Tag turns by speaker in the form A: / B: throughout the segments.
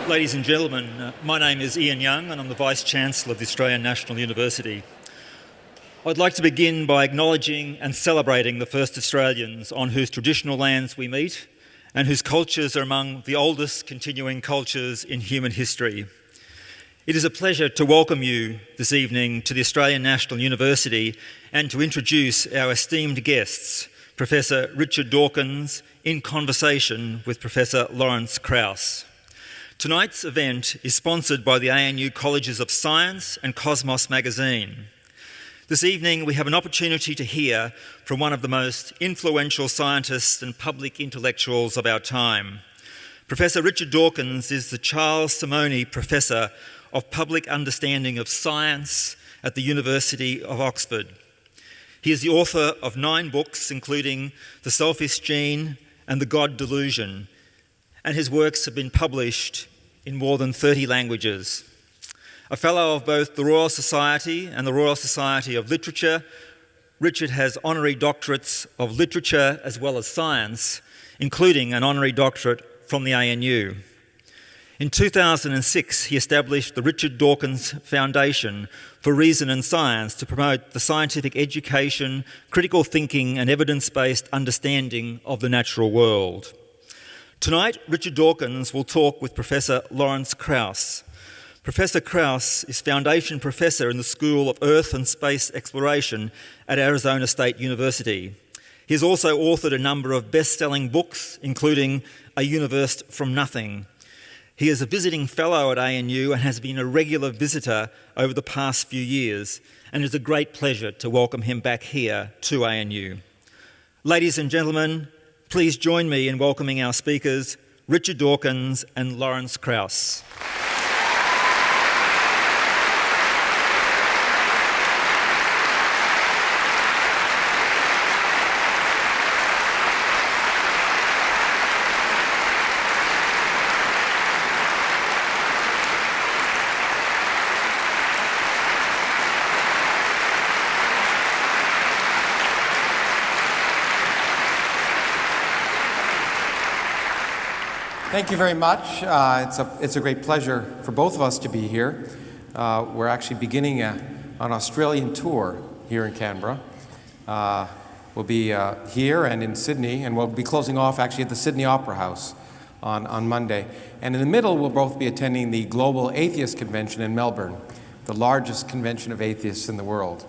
A: Ladies and gentlemen, my name is Ian Young and I'm the Vice-Chancellor of the Australian National University. I'd like to begin by acknowledging and celebrating the first Australians on whose traditional lands we meet and whose cultures are among the oldest continuing cultures in human history. It is a pleasure to welcome you this evening to the Australian National University and to introduce our esteemed guests, Professor Richard Dawkins, in conversation with Professor Lawrence Krauss. Tonight's event is sponsored by the ANU Colleges of Science and Cosmos magazine. This evening we have an opportunity to hear from one of the most influential scientists and public intellectuals of our time. Professor Richard Dawkins is the Charles Simonyi Professor of Public Understanding of Science at the University of Oxford. He is the author of 9 books, including The Selfish Gene and The God Delusion, and his works have been published in more than 30 languages. A Fellow of both the Royal Society and the Royal Society of Literature, Richard has honorary doctorates of literature as well as science, including an honorary doctorate from the ANU. In 2006, he established the Richard Dawkins Foundation for Reason and Science to promote the scientific education, critical thinking and evidence-based understanding of the natural world. Tonight, Richard Dawkins will talk with Professor Lawrence Krauss. Professor Krauss is Foundation Professor in the School of Earth and Space Exploration at Arizona State University. He has also authored a number of best-selling books, including A Universe from Nothing. He is a visiting fellow at ANU and has been a regular visitor over the past few years, and it is a great pleasure to welcome him back here to ANU. Ladies and gentlemen, please join me in welcoming our speakers, Richard Dawkins and Lawrence Krauss.
B: Thank you very much. It's a great pleasure for both of us to be here. We're actually beginning an Australian tour here in Canberra. We'll be here and in Sydney, and we'll be closing off actually at the Sydney Opera House on Monday. And in the middle, we'll both be attending the Global Atheist Convention in Melbourne, the largest convention of atheists in the world.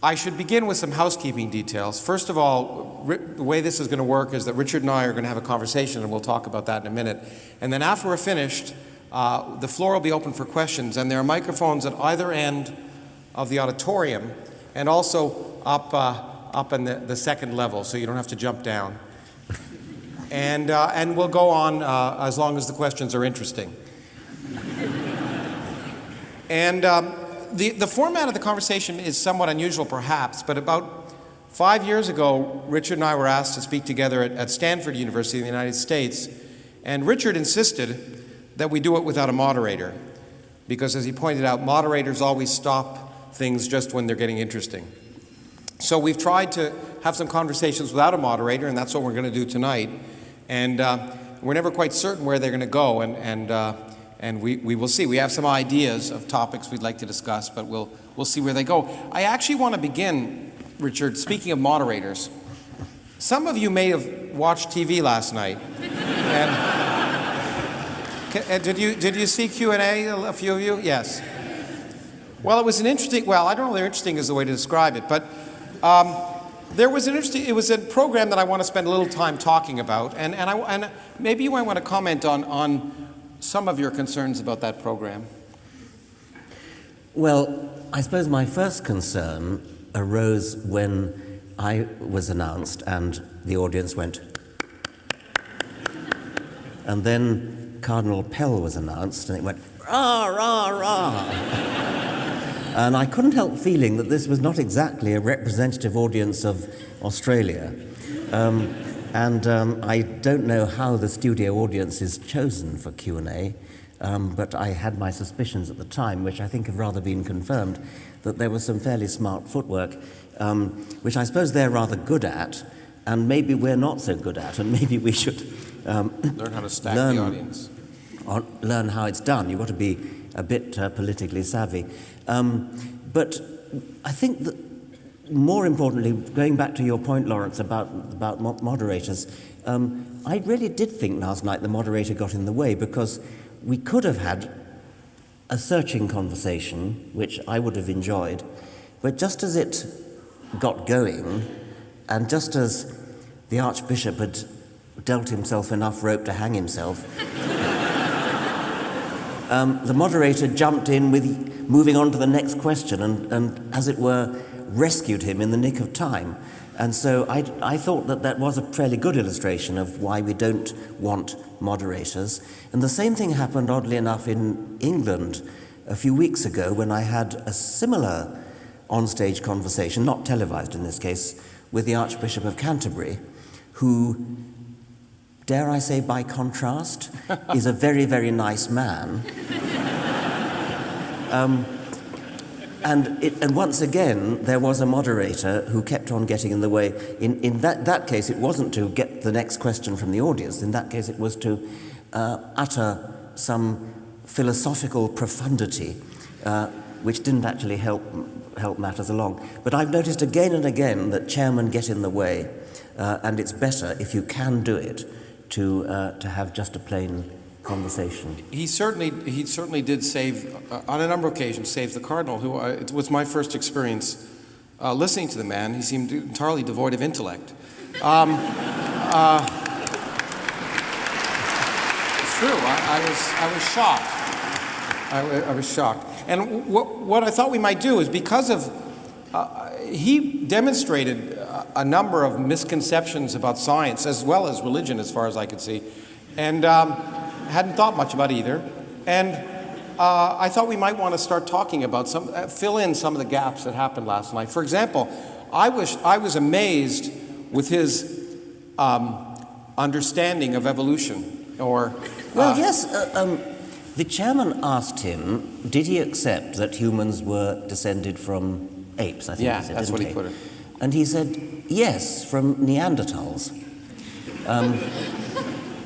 B: I should begin with some housekeeping details. First of all, the way this is going to work is that Richard and I are going to have a conversation, and we'll talk about that in a minute. And then after we're finished, the floor will be open for questions, and there are microphones at either end of the auditorium and also up in the second level, so you don't have to jump down. And we'll go on as long as the questions are interesting. And the format of the conversation is somewhat unusual, perhaps, but about 5 years ago, Richard and I were asked to speak together at Stanford University in the United States, and Richard insisted that we do it without a moderator, because, as he pointed out, moderators always stop things just when they're getting interesting. So we've tried to have some conversations without a moderator, and that's what we're going to do tonight. And we're never quite certain where they're going to go, and we will see. We have some ideas of topics we'd like to discuss, but we'll see where they go. I actually want to begin, Richard, speaking of moderators. Some of you may have watched TV last night. And did you see Q&A, a few of you? Yes. Well, it was an interesting, I don't know whether interesting is the way to describe it, but it was a program that I want to spend a little time talking about, and maybe you might want to comment on some of your concerns about that program.
C: Well, I suppose my first concern arose when I was announced and the audience went. And then Cardinal Pell was announced and it went, rah, rah, rah. And I couldn't help feeling that this was not exactly a representative audience of Australia. I don't know how the studio audience is chosen for Q&A, but I had my suspicions at the time, which I think have rather been confirmed, that there was some fairly smart footwork, which I suppose they're rather good at, and maybe we're not so good at, and maybe we should
B: Learn how to stack
C: learn-
B: the audience.
C: learn how it's done. You've got to be a bit politically savvy. But I think that more importantly, going back to your point, Lawrence, about moderators, I really did think last night the moderator got in the way, because we could have had a searching conversation, which I would have enjoyed, but just as it got going, and just as the Archbishop had dealt himself enough rope to hang himself, the moderator jumped in with moving on to the next question and, as it were, rescued him in the nick of time. And so I thought that was a fairly good illustration of why we don't want moderators. And the same thing happened, oddly enough, in England a few weeks ago, when I had a similar on-stage conversation, not televised in this case, with the Archbishop of Canterbury, who, dare I say by contrast, is a very, very nice man. And once again, there was a moderator who kept on getting in the way. In that case, it wasn't to get the next question from the audience. In that case, it was to utter some philosophical profundity, which didn't actually help matters along. But I've noticed again and again that chairmen get in the way, and it's better, if you can do it, to have just a plain conversation.
B: He certainly did save, on a number of occasions, save the Cardinal, who it was my first experience listening to the man. He seemed entirely devoid of intellect. It's true. I was shocked. I was shocked. And what I thought we might do is, because of he demonstrated a number of misconceptions about science as well as religion, as far as I could see, and hadn't thought much about either. And I thought we might want to start talking about fill in some of the gaps that happened last night. For example, I was amazed with his understanding of evolution.
C: Yes. The chairman asked him, did he accept that humans were descended from apes? I think
B: yeah,
C: he said,
B: that's what he put it.
C: And he said, yes, from Neanderthals.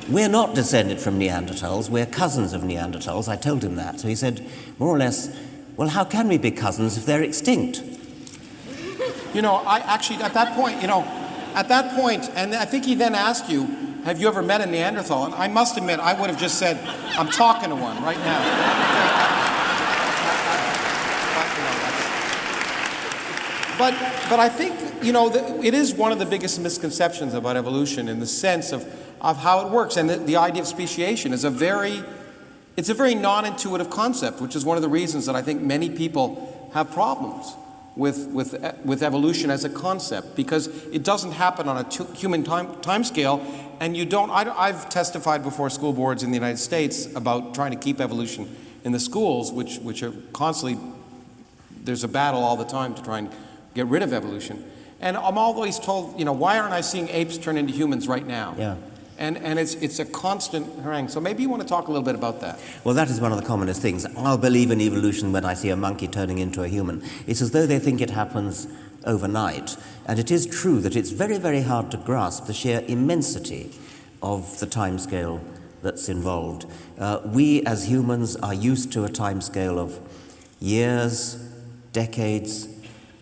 C: We're not descended from Neanderthals, we're cousins of Neanderthals. I told him that. So he said, more or less, well, how can we be cousins if they're extinct?
B: I actually, at that point, and I think he then asked you, have you ever met a Neanderthal? And I must admit, I would have just said, I'm talking to one right now. But I think, it is one of the biggest misconceptions about evolution, in the sense of how it works. And the idea of speciation is a very non-intuitive concept, which is one of the reasons that I think many people have problems with evolution as a concept, because it doesn't happen on a human time scale, and you don't. I've testified before school boards in the United States about trying to keep evolution in the schools, which are constantly, there's a battle all the time to try and get rid of evolution. And I'm always told, why aren't I seeing apes turn into humans right now?
C: Yeah.
B: And it's a constant harangue. So maybe you want to talk a little bit about that.
C: Well, that is one of the commonest things. I'll believe in evolution when I see a monkey turning into a human. It's as though they think it happens overnight. And it is true that it's very, very hard to grasp the sheer immensity of the timescale that's involved. We as humans are used to a timescale of years, decades,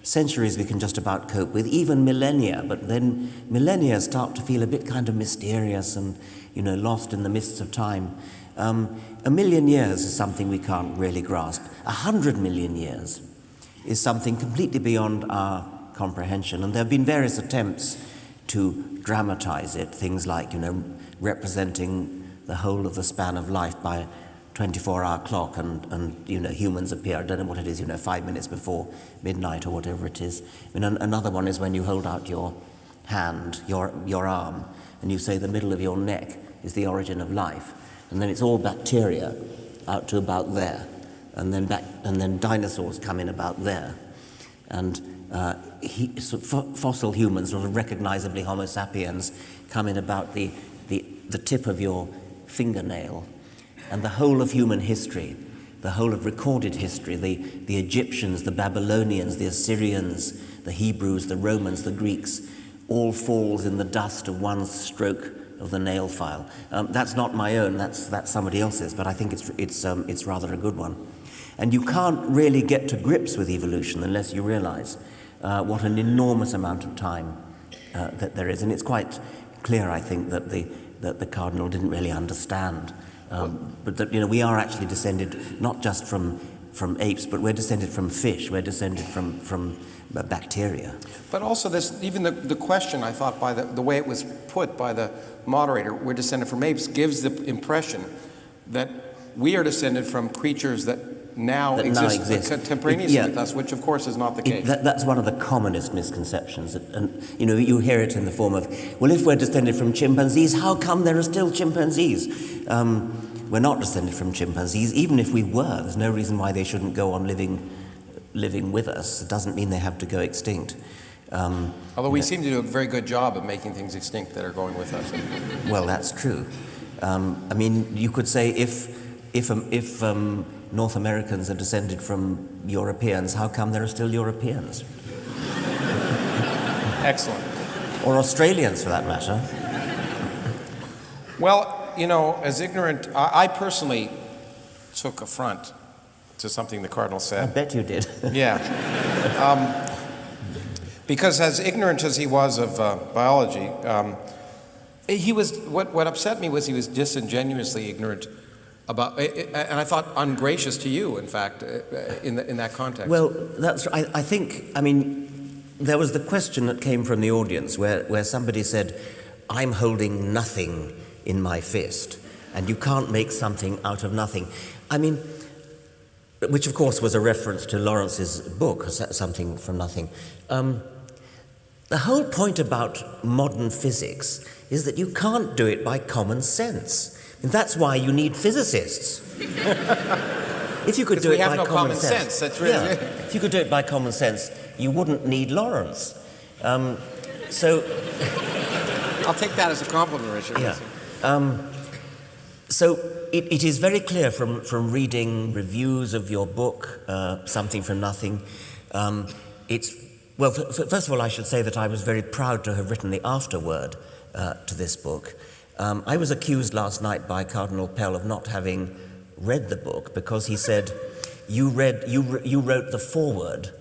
C: centuries we can just about cope with, even millennia, but then millennia start to feel a bit kind of mysterious and, lost in the mists of time. 1,000,000 years is something we can't really grasp. 100 million years is something completely beyond our comprehension, and there have been various attempts to dramatize it, things like, representing the whole of the span of life by a 24-hour clock, and humans appear, I don't know what it is, 5 minutes before midnight or whatever it is. Another one is when you hold out your hand, your arm, and you say the middle of your neck is the origin of life, and then it's all bacteria out to about there, and then dinosaurs come in about there, and fossil humans, or recognizably Homo sapiens, come in about the tip of your fingernail. And the whole of human history, the whole of recorded history, the Egyptians, the Babylonians, the Assyrians, the Hebrews, the Romans, the Greeks, all falls in the dust of one stroke the nail file. That's not my own. That's somebody else's. But I think it's rather a good one. And you can't really get to grips with evolution unless you realize what an enormous amount of time that there is. And it's quite clear, I think, that the cardinal didn't really understand. But that, we are actually descended not just from apes, but we're descended from fish. We're descended from bacteria.
B: But also even the question, I thought, by the way it was put by the moderator, we're descended from apes, gives the impression that we are descended from creatures that now exist. Contemporaneously with us, which of course is not the case.
C: That's one of the commonest misconceptions. And you hear it in the form of, well, if we're descended from chimpanzees, how come there are still chimpanzees? We're not descended from chimpanzees. Even if we were, there's no reason why they shouldn't go on living with us. It doesn't mean they have to go extinct.
B: Although we seem to do a very good job of making things extinct that are going with us.
C: Well, that's true. You could say if North Americans are descended from Europeans, how come there are still Europeans?
B: Excellent.
C: Or Australians, for that matter.
B: Well, as ignorant, I personally took affront to something the Cardinal said.
C: I bet you did.
B: Yeah. Because as ignorant as he was of biology, he was, what upset me was he was disingenuously ignorant about, and I thought ungracious to you, in fact, in that context.
C: Well, that's right. I think, there was the question that came from the audience where somebody said, I'm holding nothing in my fist, and you can't make something out of nothing. Which of course was a reference to Lawrence's book, Something from Nothing. The whole point about modern physics is that you can't do it by common sense. And that's why you need physicists. If you could do it by common sense,
B: that's really
C: if you could do it by common sense, you wouldn't need Lawrence. So
B: I'll take that as a compliment, Richard.
C: Yeah. So it is very clear from reading reviews of your book, Something from Nothing. First of all, I should say that I was very proud to have written the afterword to this book. I was accused last night by Cardinal Pell of not having read the book because he said, you wrote the foreword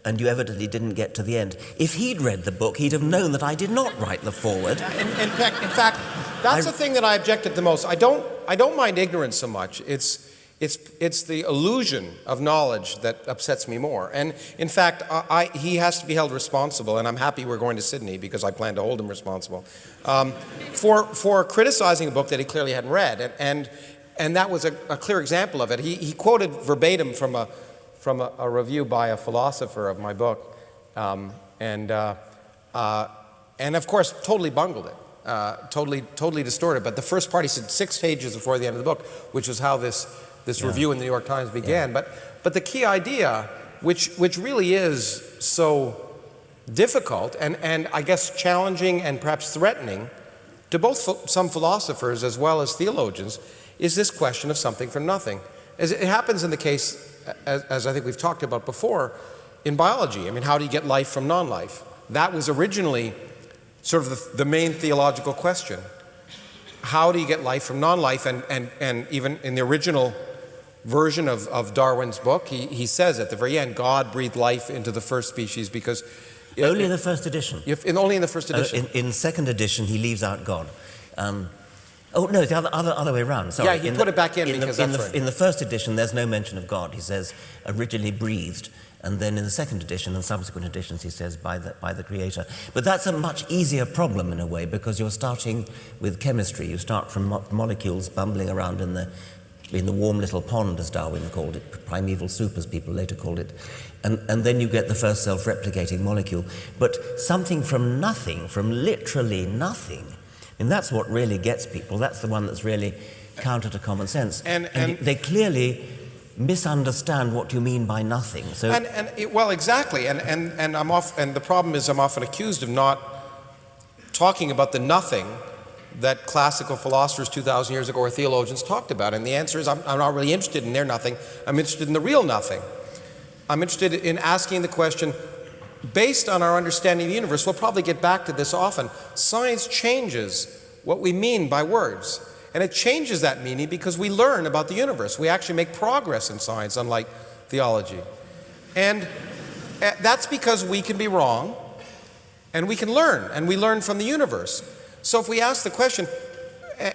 C: and you evidently didn't get to the end. If he'd read the book, he'd have known that I did not write the foreword.
B: In fact, that's the thing that I objected the most. I don't mind ignorance so much. It's the illusion of knowledge that upsets me more. And in fact, he has to be held responsible, and I'm happy we're going to Sydney because I plan to hold him responsible, for criticizing a book that he clearly hadn't read. And that was a clear example of it. He quoted verbatim from a review by a philosopher of my book, and of course totally bungled it, totally distorted. But the first part he said 6 pages before the end of the book, which was how this review in the New York Times began. Yeah. But the key idea, which really is so difficult and I guess challenging and perhaps threatening to both some philosophers as well as theologians, is this question of something from nothing. As it happens in the case, as I think we've talked about before, in biology. How do you get life from non-life? That was originally sort of the main theological question. How do you get life from non-life? And even in the original version of Darwin's book, he says at the very end, God breathed life into the first species because...
C: Only in the first edition.
B: Only in the first edition.
C: In second edition, he leaves out God. Oh, no, the other way around. Sorry.
B: Yeah, he put it back in because that's right.
C: In the first edition, there's no mention of God. He says, originally breathed. And then in the second edition and subsequent editions, he says, by the Creator. But that's a much easier problem in a way, because you're starting with chemistry. You start from molecules bumbling around in the warm little pond, as Darwin called it, primeval soup, as people later called it. And then you get the first self-replicating molecule. But something from nothing, from literally nothing, and that's what really gets people. That's the one that's really counter to common sense. And they clearly misunderstand what you mean by nothing. So
B: well, exactly. And the problem is I'm often accused of not talking about the nothing that classical philosophers 2,000 years ago or theologians talked about. And the answer is I'm not really interested in their nothing. I'm interested in the real nothing. I'm interested in asking the question, based on our understanding of the universe, we'll probably get back to this often, science changes what we mean by words. And it changes that meaning because we learn about the universe. We actually make progress in science, unlike theology. And that's because we can be wrong, and we can learn, and we learn from the universe. So if we ask the question,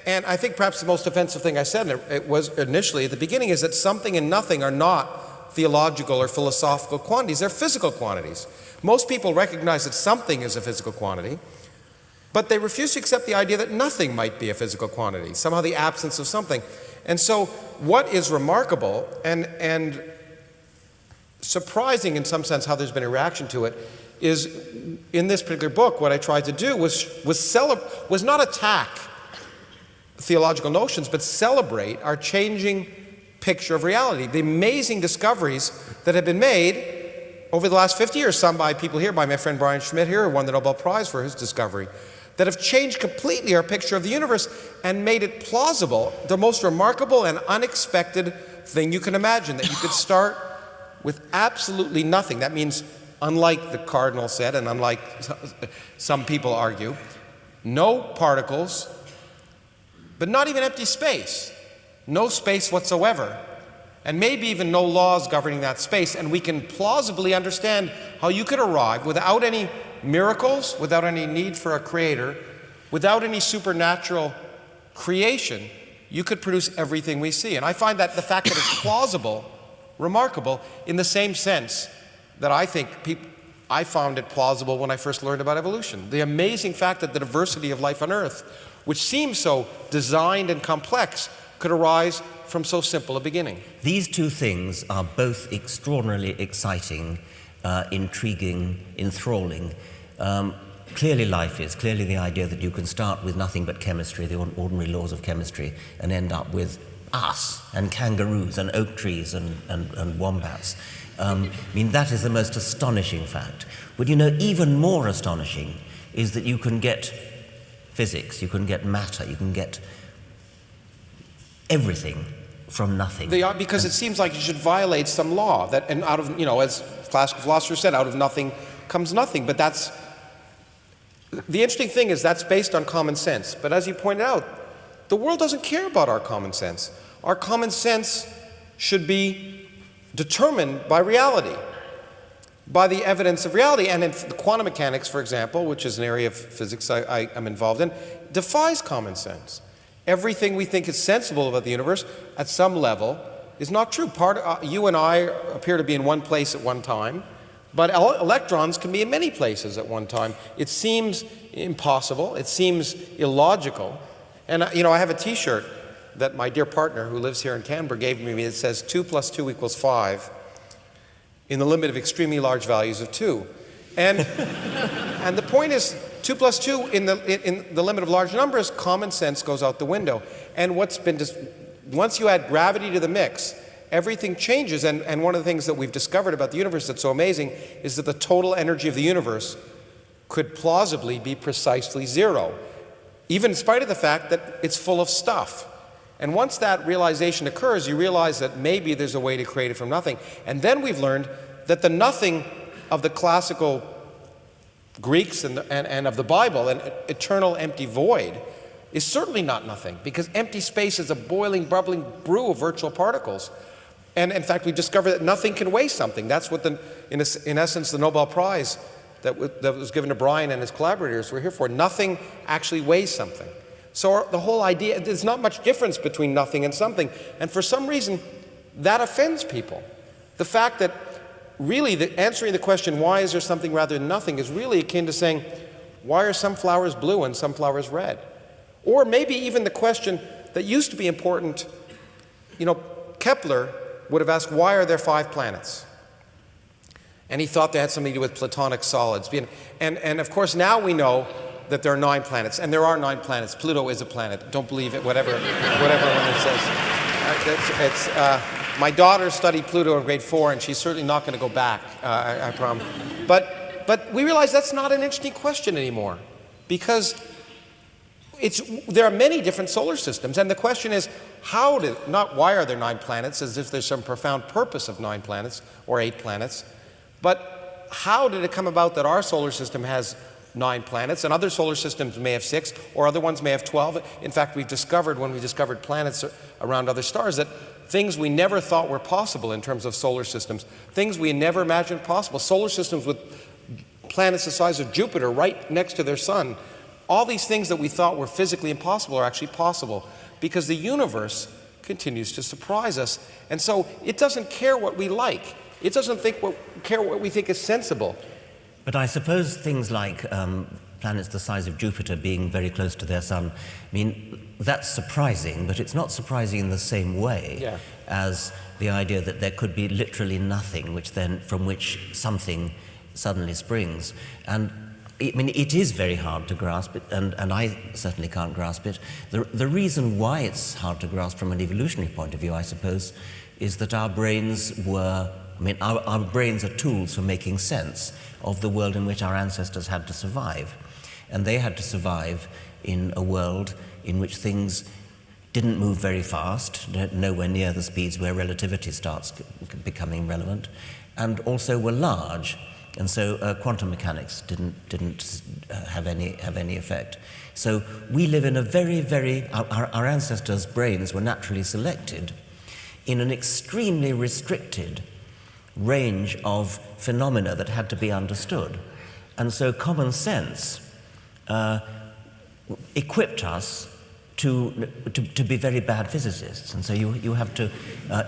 B: and I think perhaps the most offensive thing I said it was initially at the beginning, is that something and nothing are not theological or philosophical quantities. They're physical quantities. Most people recognize that something is a physical quantity, but they refuse to accept the idea that nothing might be a physical quantity, somehow the absence of something. And so what is remarkable and surprising in some sense how there's been a reaction to it is, in this particular book, what I tried to do was not attack theological notions, but celebrate our changing picture of reality, the amazing discoveries that have been made over the last 50 years, some by people here, by my friend Brian Schmidt here, who won the Nobel Prize for his discovery, that have changed completely our picture of the universe and made it plausible, the most remarkable and unexpected thing you can imagine, that you could start with absolutely nothing. That means, unlike the cardinal said, and unlike some people argue, no particles, but not even empty space, no space whatsoever, and maybe even no laws governing that space. And we can plausibly understand how you could arrive without any miracles, without any need for a creator, without any supernatural creation, you could produce everything we see. And I find that the fact that it's plausible remarkable in the same sense that I think I found it plausible when I first learned about evolution. The amazing fact that the diversity of life on Earth, which seems so designed and complex, could arise from so simple a beginning.
C: These two things are both extraordinarily exciting, intriguing, enthralling. Clearly life is, clearly the idea that you can start with nothing but chemistry, the ordinary laws of chemistry, and end up with us and kangaroos and oak trees and wombats. I mean, that is the most astonishing fact. But you know, even more astonishing is that you can get physics, you can get matter, you can get everything from nothing.
B: They are, because it seems like you should violate some law that, and out of, as classical philosophers said, out of nothing comes nothing. But that's, the interesting thing is that's based on common sense. But as you pointed out, the world doesn't care about our common sense. Our common sense should be determined by reality, by the evidence of reality. And in the quantum mechanics, for example, which is an area of physics I am involved in, defies common sense. Everything we think is sensible about the universe at some level is not true. You and I appear to be in one place at one time, but electrons can be in many places at one time. It seems impossible. It seems illogical. And I have a T-shirt that my dear partner who lives here in Canberra gave me that says 2 + 2 = 5 in the limit of extremely large values of 2. And the point is, 2 + 2 in the limit of large numbers, common sense goes out the window. And once you add gravity to the mix, everything changes. And one of the things that we've discovered about the universe that's so amazing is that the total energy of the universe could plausibly be precisely zero, even in spite of the fact that it's full of stuff. And once that realization occurs, you realize that maybe there's a way to create it from nothing. And then we've learned that the nothing of the classical Greeks and of the Bible, an eternal empty void, is certainly not nothing, because empty space is a boiling, bubbling brew of virtual particles. And in fact, we've discovered that nothing can weigh something. That's what, in essence, the Nobel Prize that was given to Brian and his collaborators were here for. Nothing actually weighs something. So the whole idea, there's not much difference between nothing and something. And for some reason, that offends people. The fact that really answering the question, why is there something rather than nothing, is really akin to saying, why are some flowers blue and some flowers red? Or maybe even the question that used to be important, Kepler would have asked, why are there 5 planets? And he thought they had something to do with platonic solids. And of course, now we know that there are 9 planets, and there are 9 planets. Pluto is a planet. Don't believe it, whatever one says. My daughter studied Pluto in grade 4, and she's certainly not going to go back, I promise. But we realize that's not an interesting question anymore, because there are many different solar systems, and the question is, not why are there 9 planets, as if there's some profound purpose of 9 planets, or 8 planets, but how did it come about that our solar system has 9 planets, and other solar systems may have 6, or other ones may have 12. In fact, we've discovered, when we discovered planets around other stars, that things we never thought were possible in terms of solar systems, things we never imagined possible, solar systems with planets the size of Jupiter right next to their sun, all these things that we thought were physically impossible are actually possible, because the universe continues to surprise us. And so it doesn't care what we like. It doesn't care what we think is sensible.
C: But I suppose things like planets the size of Jupiter being very close to their sun, I mean, that's surprising, but it's not surprising in the same way as the idea that there could be literally nothing from which something suddenly springs. And I mean, it is very hard to grasp it, and I certainly can't grasp it. The reason why it's hard to grasp from an evolutionary point of view, I suppose, is that our brains our brains are tools for making sense of the world in which our ancestors had to survive. And they had to survive in a world in which things didn't move very fast, nowhere near the speeds where relativity starts becoming relevant, and also were large. And so quantum mechanics didn't have any effect. So we live in a very, our ancestors' brains were naturally selected in an extremely restricted range of phenomena that had to be understood. And so common sense equipped us to be very bad physicists. And so you have to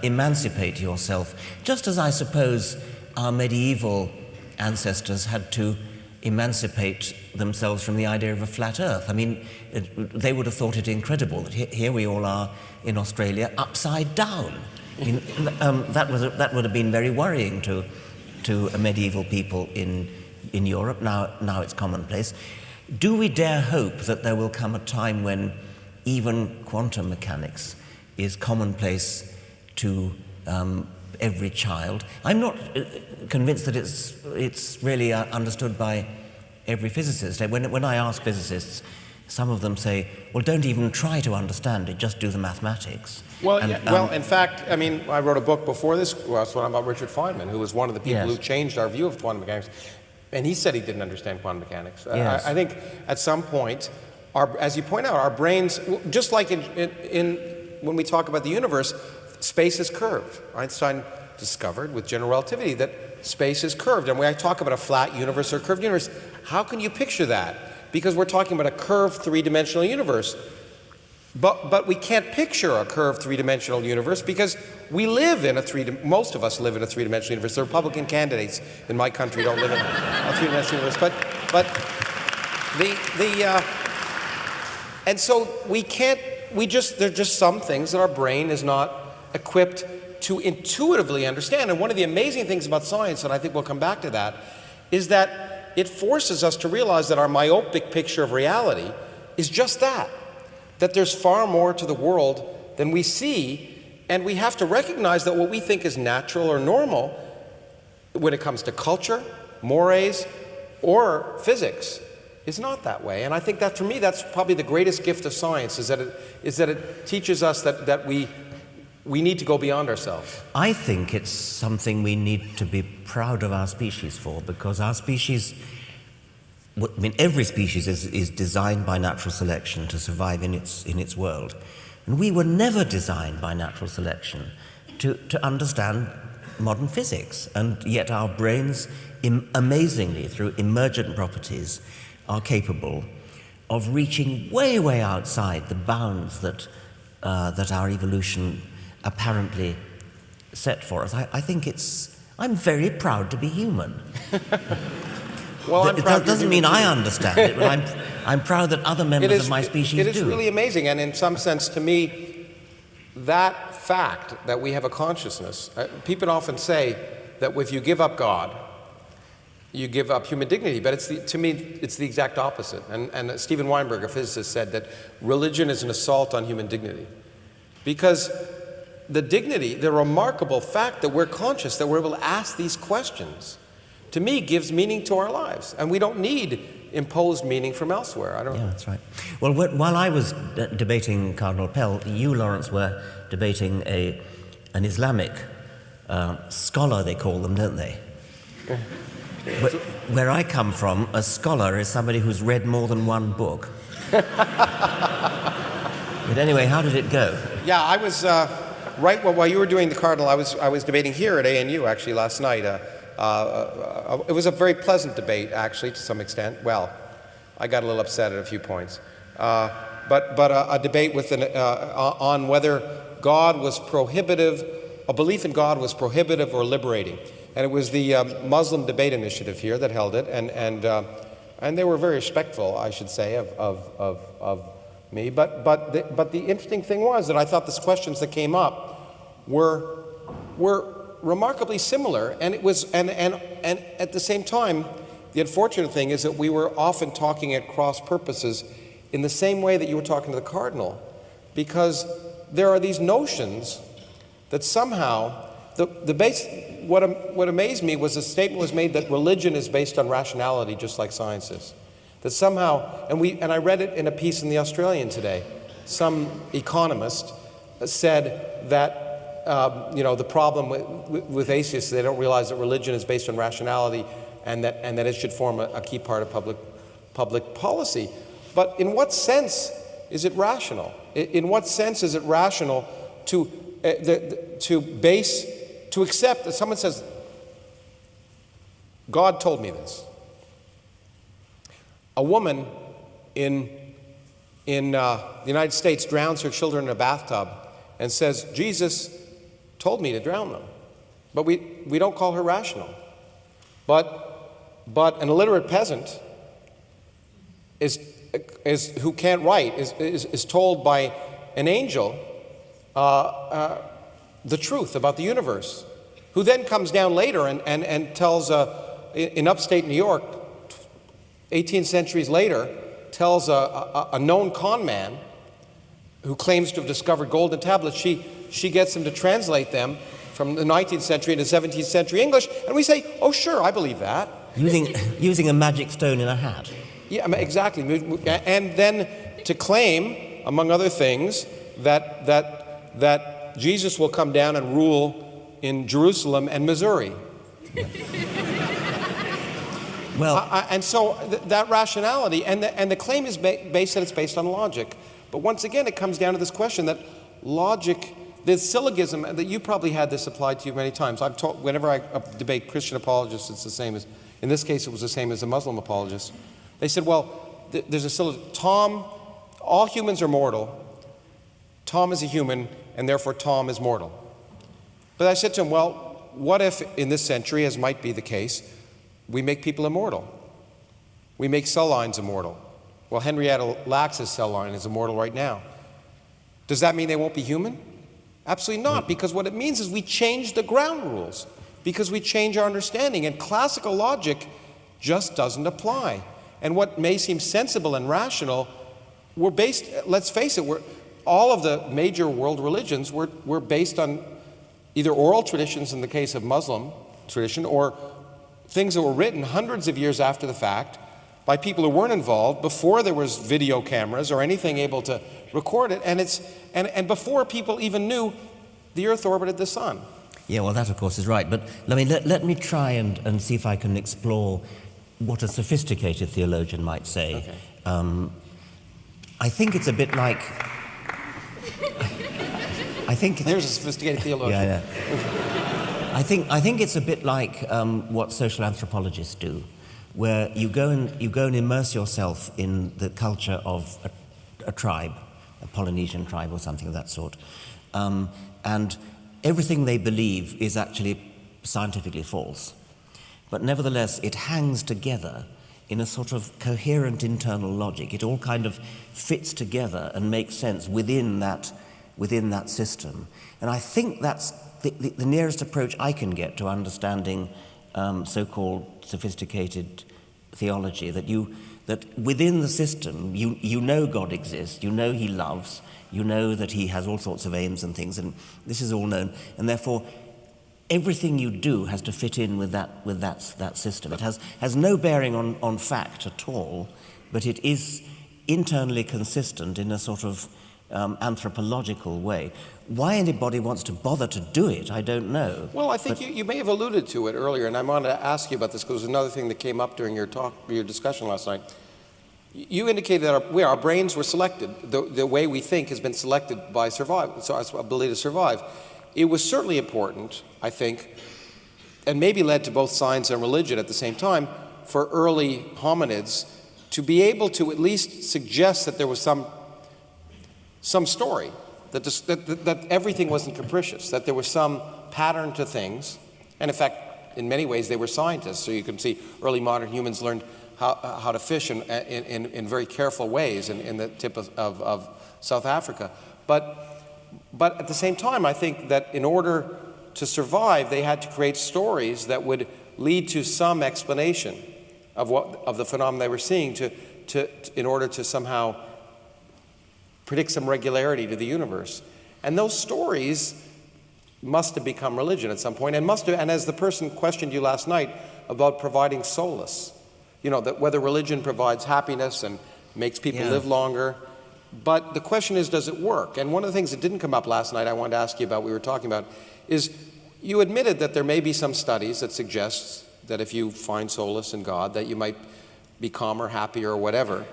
C: emancipate yourself, just as I suppose our medieval ancestors had to emancipate themselves from the idea of a flat earth. I mean, they would have thought it incredible that here we all are in Australia upside down. I mean, that would have been very worrying to medieval people in Europe. Now it's commonplace. Do we dare hope that there will come a time when even quantum mechanics is commonplace to every child? I'm not convinced that it's really understood by every physicist. When I ask physicists, some of them say, well, don't even try to understand it, just do the mathematics.
B: Well, in fact, I mean, I wrote a book before this one about Richard Feynman, who was one of the people who changed our view of quantum mechanics, and he said he didn't understand quantum mechanics.
C: Yes.
B: I think at some point, as you point out, our brains, just like when we talk about the universe, space is curved. Einstein discovered with general relativity that space is curved. And when I talk about a flat universe or a curved universe, how can you picture that? Because we're talking about a curved three-dimensional universe. But we can't picture a curved three-dimensional universe because we live in most of us live in a three-dimensional universe. The Republican candidates in my country don't live in a three-dimensional universe. And so there are just some things that our brain is not equipped to intuitively understand. And one of the amazing things about science, and I think we'll come back to that, is that it forces us to realize that our myopic picture of reality is just that there's far more to the world than we see, and we have to recognize that what we think is natural or normal when it comes to culture, mores, or physics is not that way. And I think that, for me, that's probably the greatest gift of science, is that it teaches us that we need to go beyond ourselves.
C: I think it's something we need to be proud of our species for, because our species, I mean, every species is designed by natural selection to survive in its world. And we were never designed by natural selection to understand modern physics. And yet our brains, amazingly, through emergent properties, are capable of reaching way, way outside the bounds that our evolution apparently set for us. I think I'm very proud to be human.
B: Well, I'm proud.
C: That doesn't mean I understand it, but I'm proud that other members of my species do.
B: It is really amazing, and in some sense, to me, that fact that we have a consciousness, people often say that if you give up God, you give up human dignity, but to me, it's the exact opposite. And Steven Weinberg, a physicist, said that religion is an assault on human dignity. Because the remarkable fact that we're conscious, that we're able to ask these questions, to me, gives meaning to our lives. And we don't need imposed meaning from elsewhere.
C: Yeah, that's right. Well, while I was debating Cardinal Pell, you, Lawrence, were debating an Islamic scholar, they call them, don't they? Where I come from, a scholar is somebody who's read more than one book. But anyway, how did it go?
B: Yeah, I was while you were doing the cardinal, I was debating here at ANU actually last night. It was a very pleasant debate, actually, to some extent. Well, I got a little upset at a few points, but a debate with on whether God was prohibitive, a belief in God was prohibitive or liberating. And it was the Muslim Debate Initiative here that held it, and they were very respectful, I should say, of me. But the interesting thing was that I thought the questions that came up were remarkably similar, and it was and at the same time, the unfortunate thing is that we were often talking at cross purposes in the same way that you were talking to the cardinal, because there are these notions that somehow the base. What amazed me was a statement was made that religion is based on rationality, just like science is. That somehow, and I read it in a piece in the Australian today. Some economist said that the problem with atheists, they don't realize that religion is based on rationality, and that it should form a key part of public policy. But in what sense is it rational? In what sense is it rational to accept that someone says, God told me this? A woman in the United States drowns her children in a bathtub and says, Jesus told me to drown them. But we don't call her rational. But an illiterate peasant who can't write is told by an angel the truth about the universe, who then comes down later and tells, in upstate New York, 18 centuries later, tells a known con man who claims to have discovered golden tablets, she gets him to translate them from the 19th century into 17th century English, and we say, oh sure, I believe that.
C: Using a magic stone in a hat.
B: Yeah, exactly. And then to claim, among other things, that Jesus will come down and rule in Jerusalem and Missouri.
C: Well,
B: and so that rationality, and the claim is based that it's based on logic. But once again, it comes down to this question that logic, the syllogism, that you probably had this applied to you many times. I've told, whenever I debate Christian apologists, it's the same as, in this case, it was the same as a Muslim apologist. They said, well, there's a syllogism. All humans are mortal. Tom is a human, and therefore Tom is mortal. But I said to him, well, what if in this century, as might be the case, we make people immortal? We make cell lines immortal. Well, Henrietta Lacks' cell line is immortal right now. Does that mean they won't be human? Absolutely not, because what it means is we change the ground rules, because we change our understanding, and classical logic just doesn't apply. And what may seem sensible and rational, we're based, let's face it, all of the major world religions were based on either oral traditions in the case of Muslim tradition, or things that were written hundreds of years after the fact by people who weren't involved before there was video cameras or anything able to record it, and before people even knew the Earth orbited the Sun.
C: Yeah, well, that of course is right. But let me try and see if I can explore what a sophisticated theologian might say.
B: Okay.
C: I think it's a bit like.
B: There's a sophisticated theologian.
C: Yeah. I think it's a bit like what social anthropologists do, where you go and immerse yourself in the culture of a tribe, a Polynesian tribe or something of that sort, and everything they believe is actually scientifically false, but nevertheless it hangs together in a sort of coherent internal logic. It all kind of fits together and makes sense within that system, and I think that's the nearest approach I can get to understanding so-called sophisticated theology, that within the system you know God exists, you know he loves, you know that he has all sorts of aims and things, and this is all known, and therefore everything you do has to fit in with that system. It has no bearing on fact at all, but it is internally consistent in a sort of anthropological way. why anybody wants to bother to do it, I don't know.
B: Well, I think you may have alluded to it earlier, and I wanted to ask you about this because it was another thing that came up during your discussion last night. You indicated that our brains were selected. The way we think has been selected by survival, so our ability to survive. It was certainly important, I think, and maybe led to both science and religion at the same time, for early hominids to be able to at least suggest that there was some story, that everything wasn't capricious, that there was some pattern to things. And in fact, in many ways, they were scientists. So you can see early modern humans learned how to fish in very careful ways in the tip of South Africa. But at the same time, I think that in order to survive, they had to create stories that would lead to some explanation of the phenomena they were seeing in order to somehow predict some regularity to the universe. And those stories must have become religion at some point, and as the person questioned you last night about providing solace, that whether religion provides happiness and makes people live longer. But the question is, does it work? And one of the things that didn't come up last night I wanted to ask you about, we were talking about, is you admitted that there may be some studies that suggest that if you find solace in God, that you might be calmer, happier, or whatever.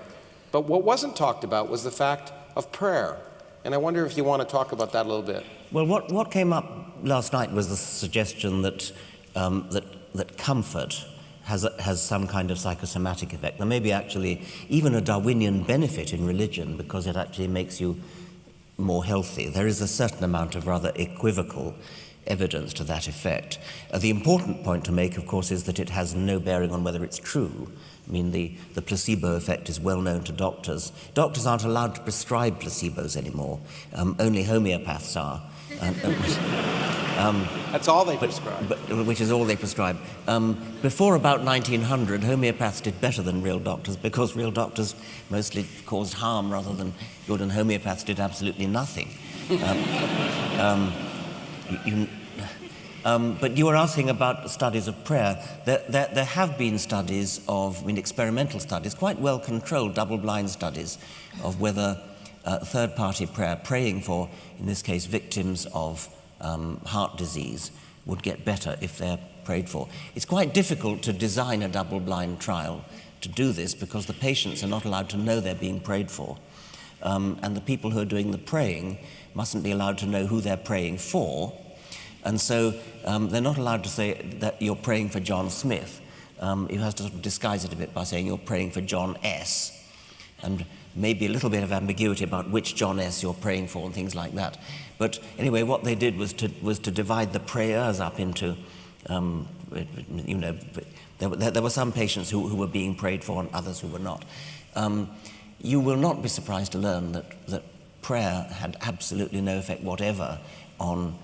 B: But what wasn't talked about was the fact of prayer. And I wonder if you want to talk about that a little bit.
C: Well, what came up last night was the suggestion that that comfort has some kind of psychosomatic effect. There may be actually even a Darwinian benefit in religion because it actually makes you more healthy. There is a certain amount of rather equivocal evidence to that effect. The important point to make, of course, is that it has no bearing on whether it's true. I mean, the placebo effect is well known to doctors. Doctors aren't allowed to prescribe placebos anymore. Only homeopaths are.
B: That's all they prescribe.
C: Which is all they prescribe. Before about 1900, homeopaths did better than real doctors because real doctors mostly caused harm rather than good, and homeopaths did absolutely nothing. But you were asking about studies of prayer. There have been studies experimental studies, quite well-controlled double-blind studies of whether third-party prayer, praying for, in this case, victims of heart disease, would get better if they're prayed for. It's quite difficult to design a double-blind trial to do this because the patients are not allowed to know they're being prayed for. And the people who are doing the praying mustn't be allowed to know who they're praying for. And so they're not allowed to say that you're praying for John Smith. You have to sort of disguise it a bit by saying you're praying for John S. And maybe a little bit of ambiguity about which John S. you're praying for and things like that. But anyway, what they did was to divide the prayers up into, there were some patients who were being prayed for and others who were not. You will not be surprised to learn that prayer had absolutely no effect whatever on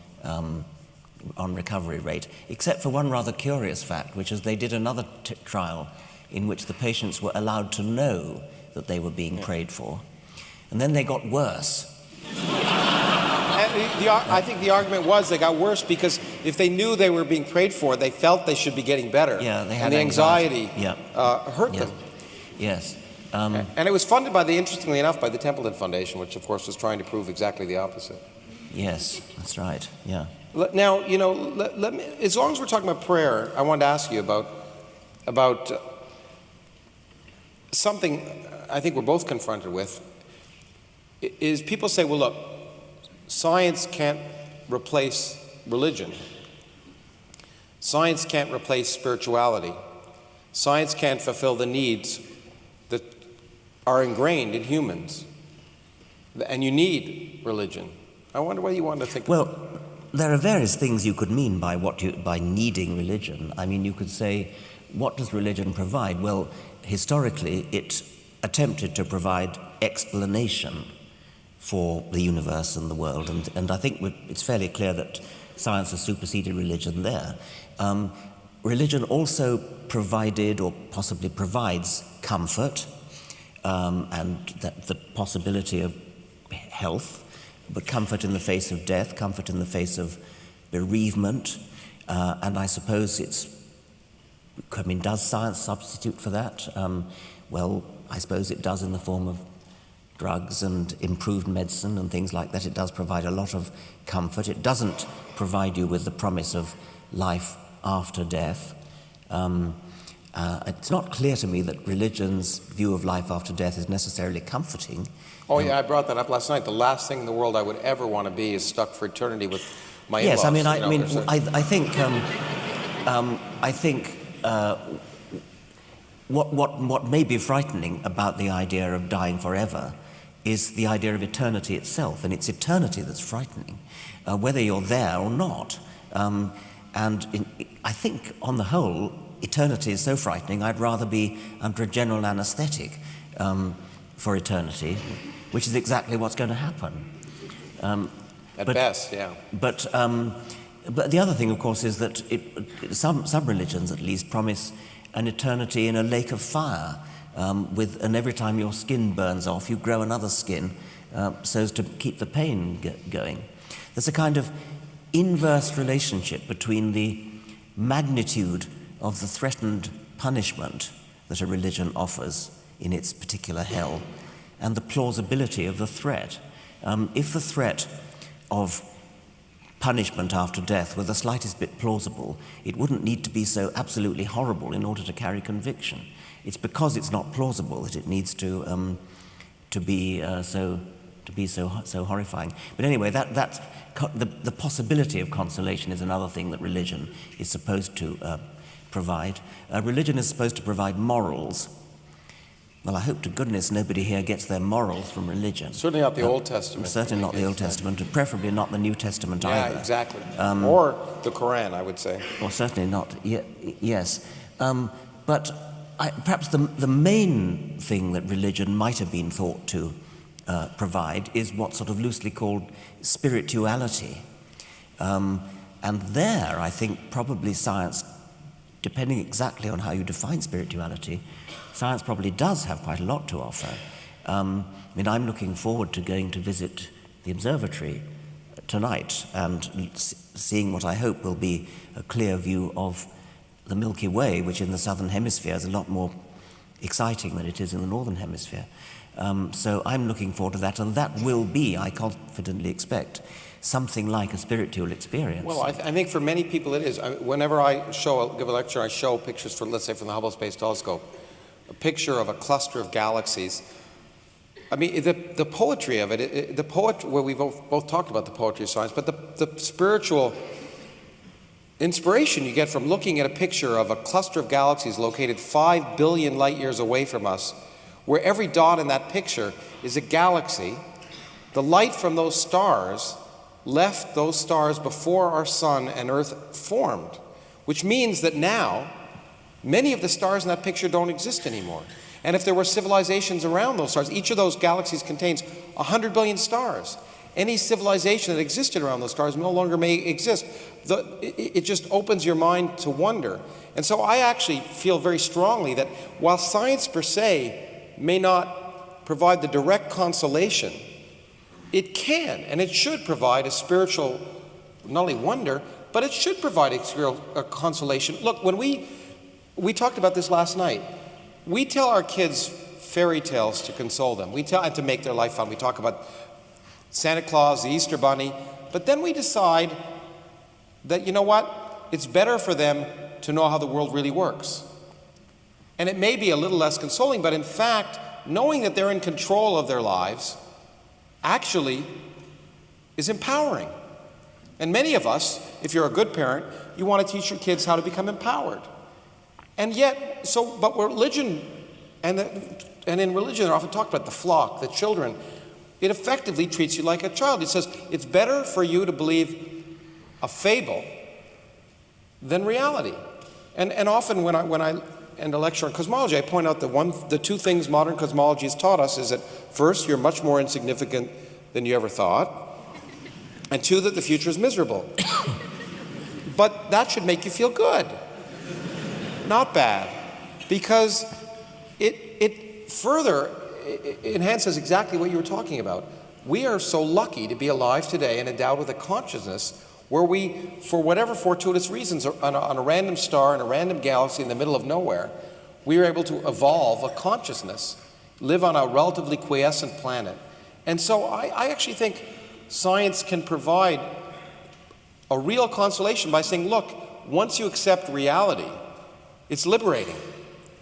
C: recovery rate, except for one rather curious fact, which is they did another trial in which the patients were allowed to know that they were being prayed for, and then they got worse.
B: And I think the argument was they got worse because if they knew they were being prayed for, they felt they should be getting better.
C: Yeah, they had
B: and the anxiety hurt them.
C: Yes.
B: And it was funded interestingly enough, by the Templeton Foundation, which of course was trying to prove exactly the opposite.
C: Yes, that's right. Yeah.
B: Now, let me, as long as we're talking about prayer, I wanted to ask you about something I think we're both confronted with. Is people say, well, look, science can't replace religion. Science can't replace spirituality. Science can't fulfill the needs that are ingrained in humans. And you need religion. I wonder what you want to think.
C: Well, there are various things you could mean by by needing religion. I mean, you could say, what does religion provide? Well, historically, it attempted to provide explanation for the universe and the world, and I think it's fairly clear that science has superseded religion there. Religion also provided, or possibly provides, comfort, and the possibility of health, but comfort in the face of death, comfort in the face of bereavement, and I suppose does science substitute for that? Well, I suppose it does in the form of drugs and improved medicine and things like that. It does provide a lot of comfort. It doesn't provide you with the promise of life after death. It's not clear to me that religion's view of life after death is necessarily comforting.
B: Oh yeah, I brought that up last night. The last thing in the world I would ever want to be is stuck for eternity with my
C: yes,
B: in-laws.
C: I think what may be frightening about the idea of dying forever is the idea of eternity itself, and it's eternity that's frightening, whether you're there or not. I think, on the whole, eternity is so frightening, I'd rather be under a general anesthetic for eternity, which is exactly what's going to happen.
B: At best, yeah.
C: But the other thing, of course, is that some religions, at least, promise an eternity in a lake of fire, and every time your skin burns off, you grow another skin, so as to keep the pain going. There's a kind of inverse relationship between the magnitude of the threatened punishment that a religion offers in its particular hell and the plausibility of the threat. If the threat of punishment after death were the slightest bit plausible, it wouldn't need to be so absolutely horrible in order to carry conviction. It's because it's not plausible that it needs to be so horrifying. But anyway, that's the possibility of consolation is another thing that religion is supposed to provide. Religion is supposed to provide morals. Well, I hope to goodness nobody here gets their morals from religion.
B: Certainly not the Old Testament.
C: Certainly not the Old Testament, and preferably not the New Testament either.
B: Yeah, exactly. Or the Quran, I would say.
C: Or certainly not, yes. But perhaps the main thing that religion might have been thought to provide is what's sort of loosely called spirituality. And there, I think, probably science, depending exactly on how you define spirituality, science probably does have quite a lot to offer. I'm looking forward to going to visit the observatory tonight and seeing what I hope will be a clear view of the Milky Way, which in the southern hemisphere is a lot more exciting than it is in the northern hemisphere. So I'm looking forward to that, and that will be, I confidently expect, something like a spiritual experience.
B: Well, I think for many people it is. Whenever I give a lecture, I show pictures, let's say from the Hubble Space Telescope, a picture of a cluster of galaxies. I mean, the poetry of it, well, we've both talked about the poetry of science, but the spiritual inspiration you get from looking at a picture of a cluster of galaxies located 5 billion light years away from us, where every dot in that picture is a galaxy. The light from those stars left those stars before our sun and Earth formed, which means that now many of the stars in that picture don't exist anymore. And if there were civilizations around those stars, each of those galaxies contains 100 billion stars. Any civilization that existed around those stars no longer may exist. It just opens your mind to wonder. And so I actually feel very strongly that while science per se may not provide the direct consolation, it can and it should provide a spiritual, not only wonder, but it should provide a consolation. Look, when we talked about this last night, we tell our kids fairy tales to console them. And to make their life fun. We talk about Santa Claus, the Easter Bunny, but then we decide that, you know what, it's better for them to know how the world really works. And it may be a little less consoling, but in fact, knowing that they're in control of their lives actually is empowering. And many of us, if you're a good parent, you want to teach your kids how to become empowered. And yet, but religion, and in religion they're often talked about the flock, the children, it effectively treats you like a child. It says it's better for you to believe a fable than reality. And often when I end a lecture on cosmology, I point out that the two things modern cosmology has taught us is that first, you're much more insignificant than you ever thought, and two, that the future is miserable. But that should make you feel good, not bad, because it further enhances exactly what you were talking about. We are so lucky to be alive today and endowed with a consciousness where we, for whatever fortuitous reasons, on a random star in a random galaxy in the middle of nowhere, we are able to evolve a consciousness live on a relatively quiescent planet. And so I actually think science can provide a real consolation by saying, look, once you accept reality, it's liberating.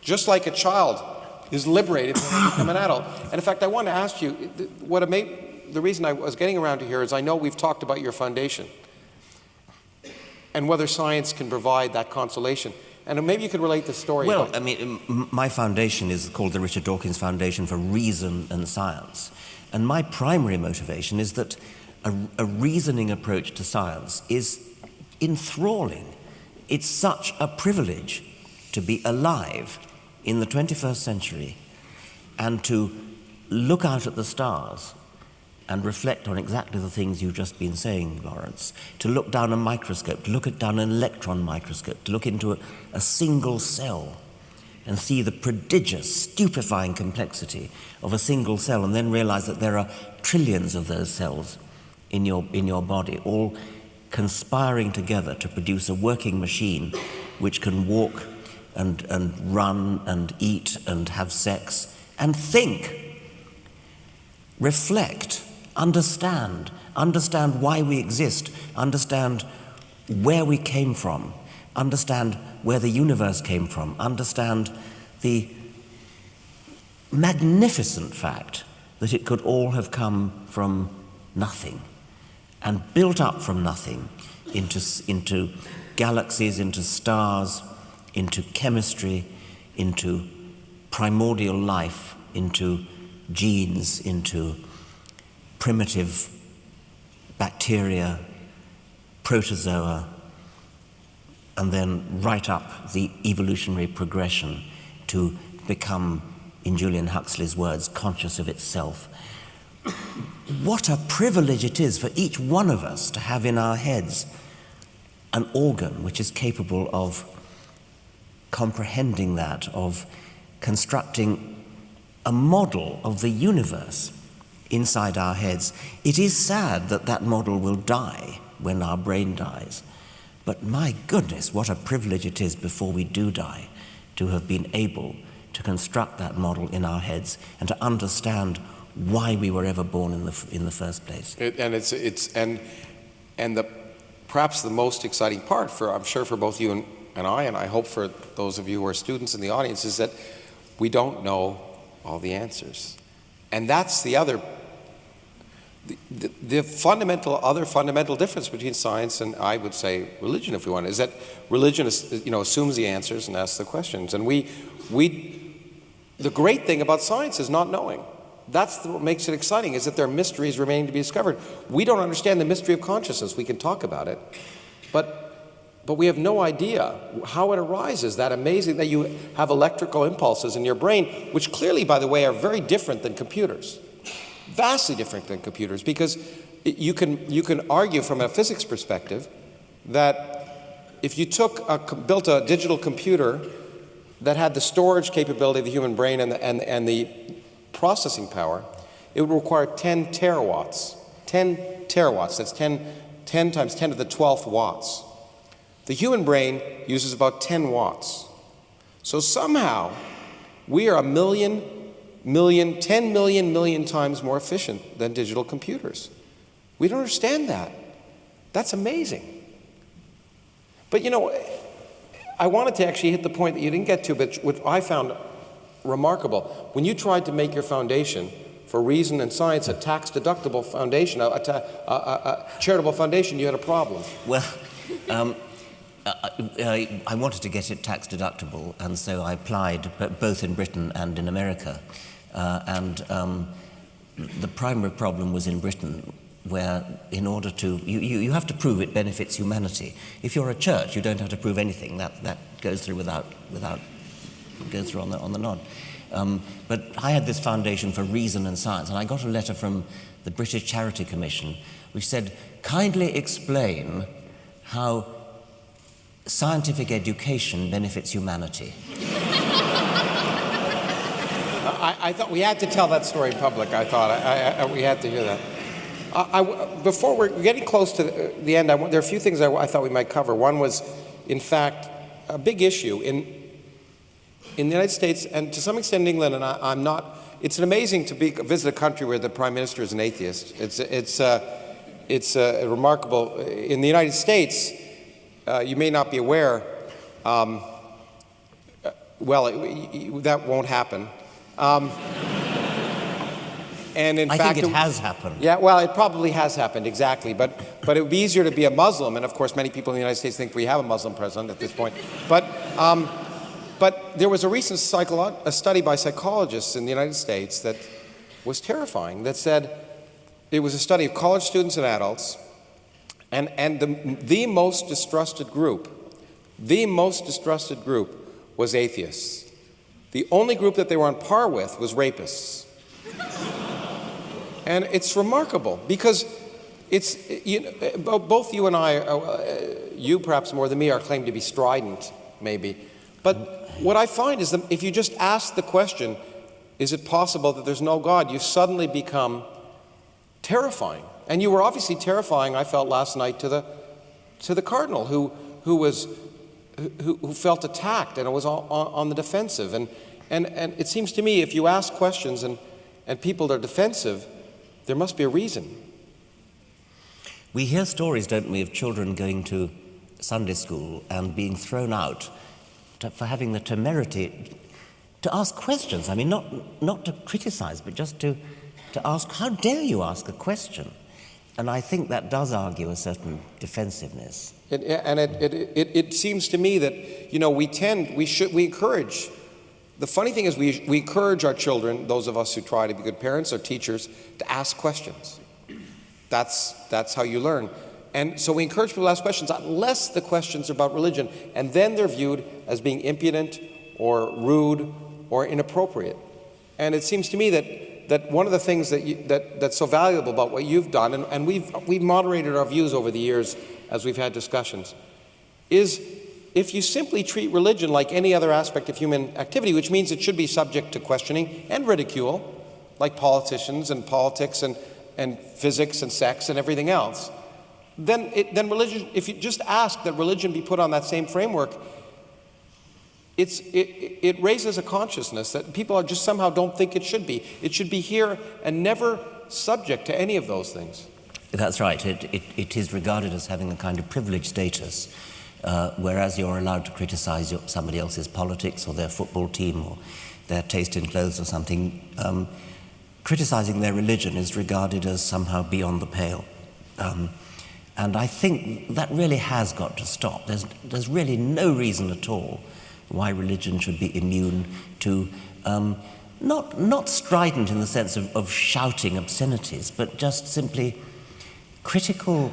B: Just like a child is liberated when they become an adult. And in fact, I want to ask you, the reason I was getting around to here is I know we've talked about your foundation and whether science can provide that consolation. And maybe you could relate the story.
C: Well, I mean, my foundation is called the Richard Dawkins Foundation for Reason and Science. And my primary motivation is that a reasoning approach to science is enthralling. It's such a privilege to be alive in the 21st century and to look out at the stars and reflect on exactly the things you've just been saying, Lawrence, to look down a microscope, to look down an electron microscope, to look into a single cell and see the prodigious, stupefying complexity of a single cell, and then realize that there are trillions of those cells in your body, all conspiring together to produce a working machine which can walk and run and eat and have sex and think, reflect, understand why we exist, understand where we came from, understand where the universe came from, understand the magnificent fact that it could all have come from nothing and built up from nothing into galaxies, into stars, into chemistry, into primordial life, into genes, into primitive bacteria, protozoa, and then right up the evolutionary progression to become, in Julian Huxley's words, conscious of itself. What a privilege it is for each one of us to have in our heads an organ which is capable of comprehending that, of constructing a model of the universe inside our heads. It is sad that that model will die when our brain dies. But my goodness, what a privilege it is before we do die to have been able to construct that model in our heads and to understand why we were ever born in the first place.
B: Perhaps the most exciting part I'm sure for both you and I hope for those of you who are students in the audience, is that we don't know all the answers. And that's the other fundamental difference between science and, I would say, religion, if we want, is that religion assumes the answers and asks the questions. And the great thing about science is not knowing. That's what makes it exciting, is that there are mysteries remaining to be discovered. We don't understand the mystery of consciousness. We can talk about it, but we have no idea how it arises. That amazing that you have electrical impulses in your brain, which clearly, by the way, are very different than computers. Vastly different than computers, because you can argue from a physics perspective that if you built a digital computer that had the storage capability of the human brain and the processing power, it would require 10 terawatts. 10 terawatts, that's 10 times 10 to the 12th watts. The human brain uses about 10 watts. So somehow, we are 10 million times more efficient than digital computers. We don't understand that. That's amazing. But I wanted to actually hit the point that you didn't get to, but what I found remarkable. When you tried to make your foundation for reason and science a tax-deductible foundation, a charitable foundation, you had a problem.
C: Well, I wanted to get it tax-deductible, and so I applied both in Britain and in America. The primary problem was in Britain, where in order to, you have to prove it benefits humanity. If you're a church, you don't have to prove anything. That goes through goes through on the nod. But I had this foundation for reason and science, and I got a letter from the British Charity Commission which said, kindly explain how scientific education benefits humanity.
B: I thought we had to tell that story in public. I thought we had to hear that. Before we're getting close to the end, there are a few things I thought we might cover. One was, in fact, a big issue in the United States, and to some extent in England, and I'm not it's amazing to visit a country where the prime minister is an atheist. It's remarkable. In the United States, you may not be aware, that won't happen. And in fact,
C: I think it has happened.
B: Yeah, well, it probably has happened, exactly. But it would be easier to be a Muslim, and of course, many people in the United States think we have a Muslim president at this point. But there was a recent a study by psychologists in the United States that was terrifying. That said, it was a study of college students and adults, and the most distrusted group was atheists. The only group that they were on par with was rapists. And it's remarkable because it's, both you and I, you perhaps more than me, are claimed to be strident, maybe. But what I find is that if you just ask the question, is it possible that there's no God, you suddenly become terrifying. And you were obviously terrifying, I felt last night, to the cardinal who felt attacked and was on the defensive. And it seems to me if you ask questions and people are defensive, there must be a reason.
C: We hear stories, don't we, of children going to Sunday school and being thrown out for having the temerity to ask questions. I mean, not to criticize, but just to ask, how dare you ask a question? And I think that does argue a certain defensiveness.
B: It seems to me that, we encourage. The funny thing is we encourage our children, those of us who try to be good parents or teachers, to ask questions. That's how you learn. And so we encourage people to ask questions unless the questions are about religion, and then they're viewed as being impudent or rude or inappropriate. And it seems to me that one of the things that's so valuable about what you've done, and we've moderated our views over the years as we've had discussions, is if you simply treat religion like any other aspect of human activity, which means it should be subject to questioning and ridicule, like politicians and politics and physics and sex and everything else, then religion, if you just ask that religion be put on that same framework, it raises a consciousness that people just somehow don't think it should be. It should be here and never subject to any of those things.
C: That's right. It is regarded as having a kind of privileged status. Whereas you're allowed to criticize somebody else's politics or their football team or their taste in clothes or something, criticizing their religion is regarded as somehow beyond the pale. And I think that really has got to stop. There's really no reason at all why religion should be immune to, not strident in the sense of shouting obscenities, but just simply critical,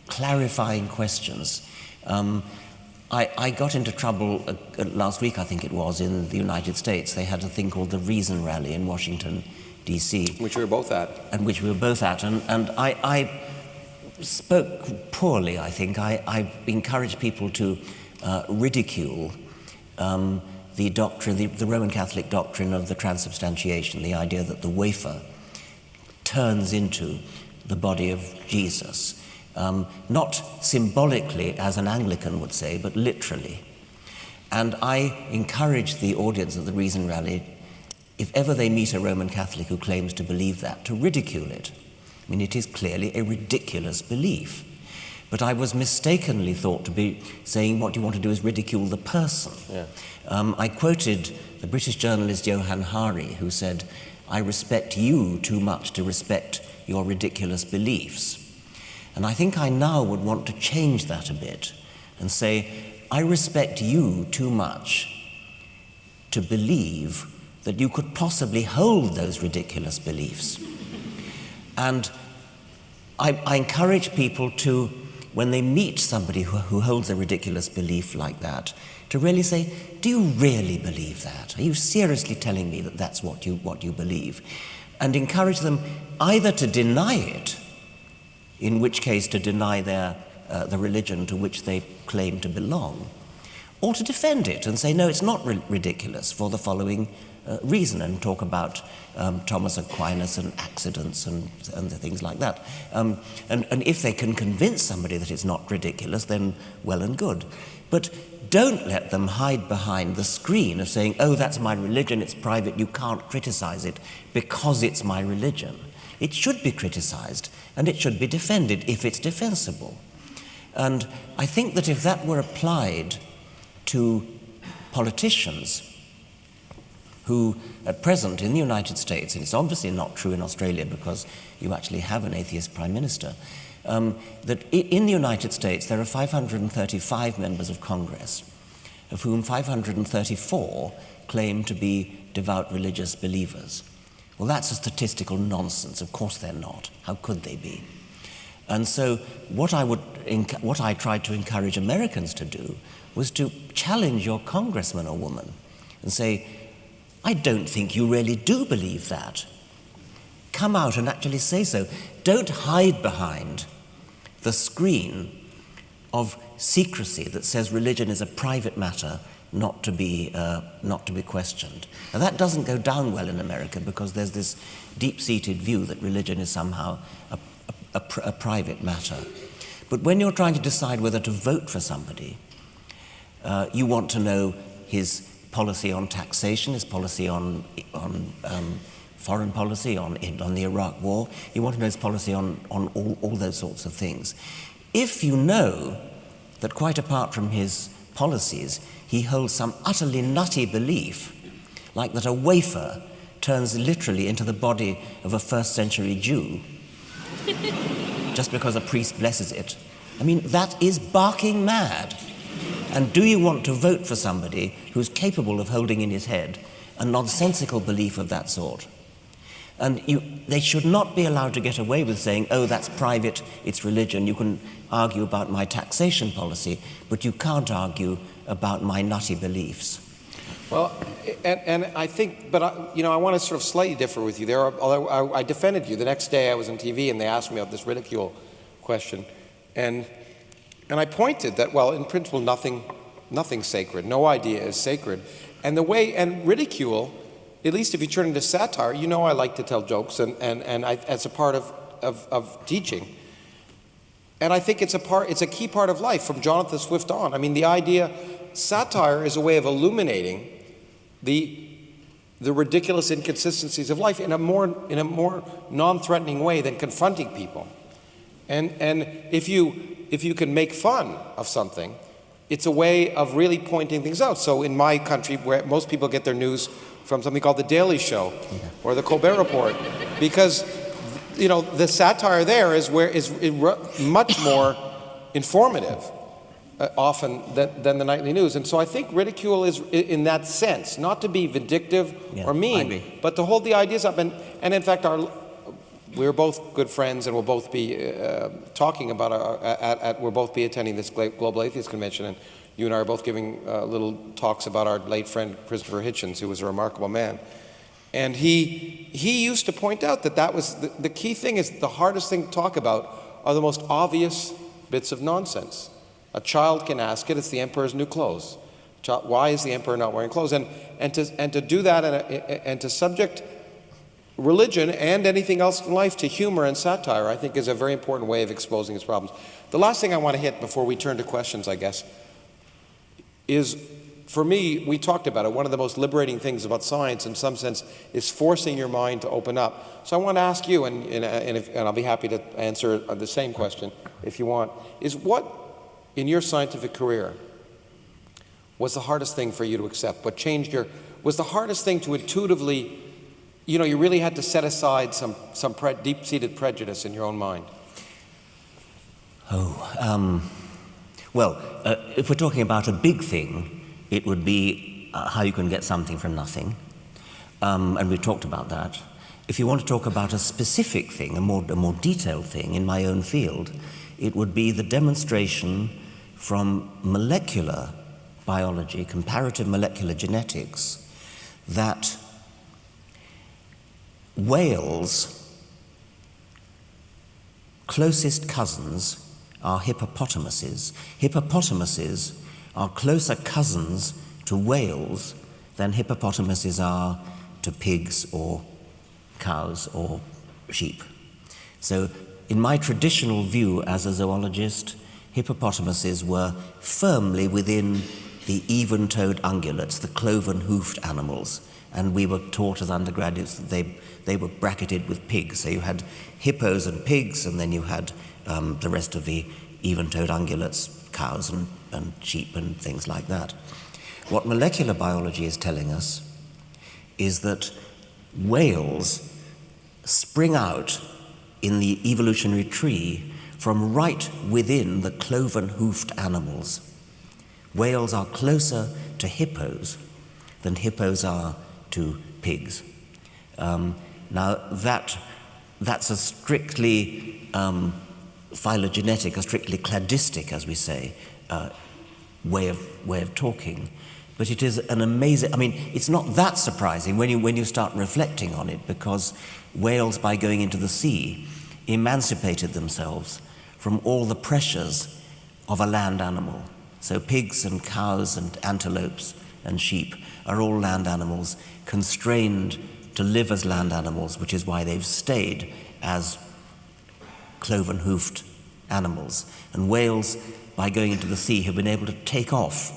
C: clarifying questions. I got into trouble last week, I think it was, in the United States. They had a thing called the Reason Rally in Washington, D.C.
B: Which we were both at.
C: And which we were both at. And I spoke poorly, I think. I encouraged people to ridicule the doctrine, the Roman Catholic doctrine of the transubstantiation, the idea that the wafer turns into the body of Jesus. Not symbolically, as an Anglican would say, but literally. And I encourage the audience at the Reason Rally, if ever they meet a Roman Catholic who claims to believe that, to ridicule it. I mean, it is clearly a ridiculous belief. But I was mistakenly thought to be saying what you want to do is ridicule the person.
B: Yeah.
C: I quoted the British journalist Johann Hari, who said, "I respect you too much to respect your ridiculous beliefs." And I think I now would want to change that a bit and say, I respect you too much to believe that you could possibly hold those ridiculous beliefs. And I encourage people to, when they meet somebody who holds a ridiculous belief like that, to really say, do you really believe that? Are you seriously telling me that that's what you believe? And encourage them either to deny it, in which case to deny the religion to which they claim to belong, or to defend it and say, no, it's not ridiculous for the following reason, and talk about Thomas Aquinas and accidents and things like that. And if they can convince somebody that it's not ridiculous, then well and good. But don't let them hide behind the screen of saying, oh, that's my religion, it's private, you can't criticize it because it's my religion. It should be criticized, and it should be defended if it's defensible. And I think that if that were applied to politicians who, at present in the United States, and it's obviously not true in Australia because you actually have an atheist prime minister, that in the United States there are 535 members of Congress, of whom 534 claim to be devout religious believers. Well, that's a statistical nonsense. Of course they're not. How could they be? And so what I tried to encourage Americans to do was to challenge your congressman or woman and say, I don't think you really do believe that. Come out and actually say so. Don't hide behind the screen of secrecy that says religion is a private matter not to be questioned. And that doesn't go down well in America because there's this deep-seated view that religion is somehow a private matter. But when you're trying to decide whether to vote for somebody, you want to know his policy on taxation, his policy on foreign policy, on the Iraq War. You want to know his policy on all those sorts of things. If you know that quite apart from his policies, he holds some utterly nutty belief, like that a wafer turns literally into the body of a first-century Jew, just because a priest blesses it. I mean, that is barking mad. And do you want to vote for somebody who's capable of holding in his head a nonsensical belief of that sort? And they should not be allowed to get away with saying, oh, that's private, it's religion. You can argue about my taxation policy, but you can't argue about my nutty beliefs.
B: Well, and I think, but I want to sort of slightly differ with you there. Although I defended you the next day, I was on TV and they asked me about this ridicule question, and I pointed that, well, in principle, nothing's sacred. No idea is sacred, and ridicule, at least if you turn into satire, I like to tell jokes, and as a part of teaching, and I think it's a key part of life from Jonathan Swift on. I mean, the idea, satire is a way of illuminating the ridiculous inconsistencies of life in a more non-threatening way than confronting people. And if you can make fun of something, it's a way of really pointing things out. So in my country, where most people get their news from something called The Daily Show or The Colbert Report, because the satire there is much more informative often than the nightly news. And so I think ridicule is in that sense, not to be vindictive or mean, but to hold the ideas up. And in fact, we're both good friends, and we'll both be talking about we'll both be attending this Global Atheist Convention, and you and I are both giving little talks about our late friend Christopher Hitchens, who was a remarkable man. And he used to point out that was the key thing is the hardest thing to talk about are the most obvious bits of nonsense. A child can ask it, it's the emperor's new clothes. Why is the emperor not wearing clothes? And to do that and to subject religion and anything else in life to humor and satire, I think, is a very important way of exposing its problems. The last thing I want to hit before we turn to questions, I guess, is, for me, we talked about it, one of the most liberating things about science, in some sense, is forcing your mind to open up. So I want to ask you, and I'll be happy to answer the same question if you want, is what, in your scientific career, was the hardest thing for you to accept? What was the hardest thing to intuitively, you really had to set aside some deep-seated prejudice in your own mind?
C: Well, if we're talking about a big thing, it would be how you can get something from nothing, and we've talked about that. If you want to talk about a specific thing, a more detailed thing in my own field, it would be the demonstration from molecular biology, comparative molecular genetics, that whales' closest cousins are hippopotamuses. Hippopotamuses are closer cousins to whales than hippopotamuses are to pigs or cows or sheep. So in my traditional view as a zoologist, hippopotamuses were firmly within the even-toed ungulates, the cloven-hoofed animals. And we were taught as undergraduates that they were bracketed with pigs. So you had hippos and pigs, and then you had the rest of the even-toed ungulates, cows and sheep and things like that. What molecular biology is telling us is that whales spring out in the evolutionary tree from right within the cloven-hoofed animals. Whales are closer to hippos than hippos are to pigs. Now that's a strictly phylogenetic, a strictly cladistic, as we say, way of talking. But it is an amazing, I mean, it's not that surprising when you start reflecting on it, because whales, by going into the sea, emancipated themselves from all the pressures of a land animal. So pigs and cows and antelopes and sheep are all land animals, constrained to live as land animals, which is why they've stayed as cloven-hoofed animals. And whales, by going into the sea, have been able to take off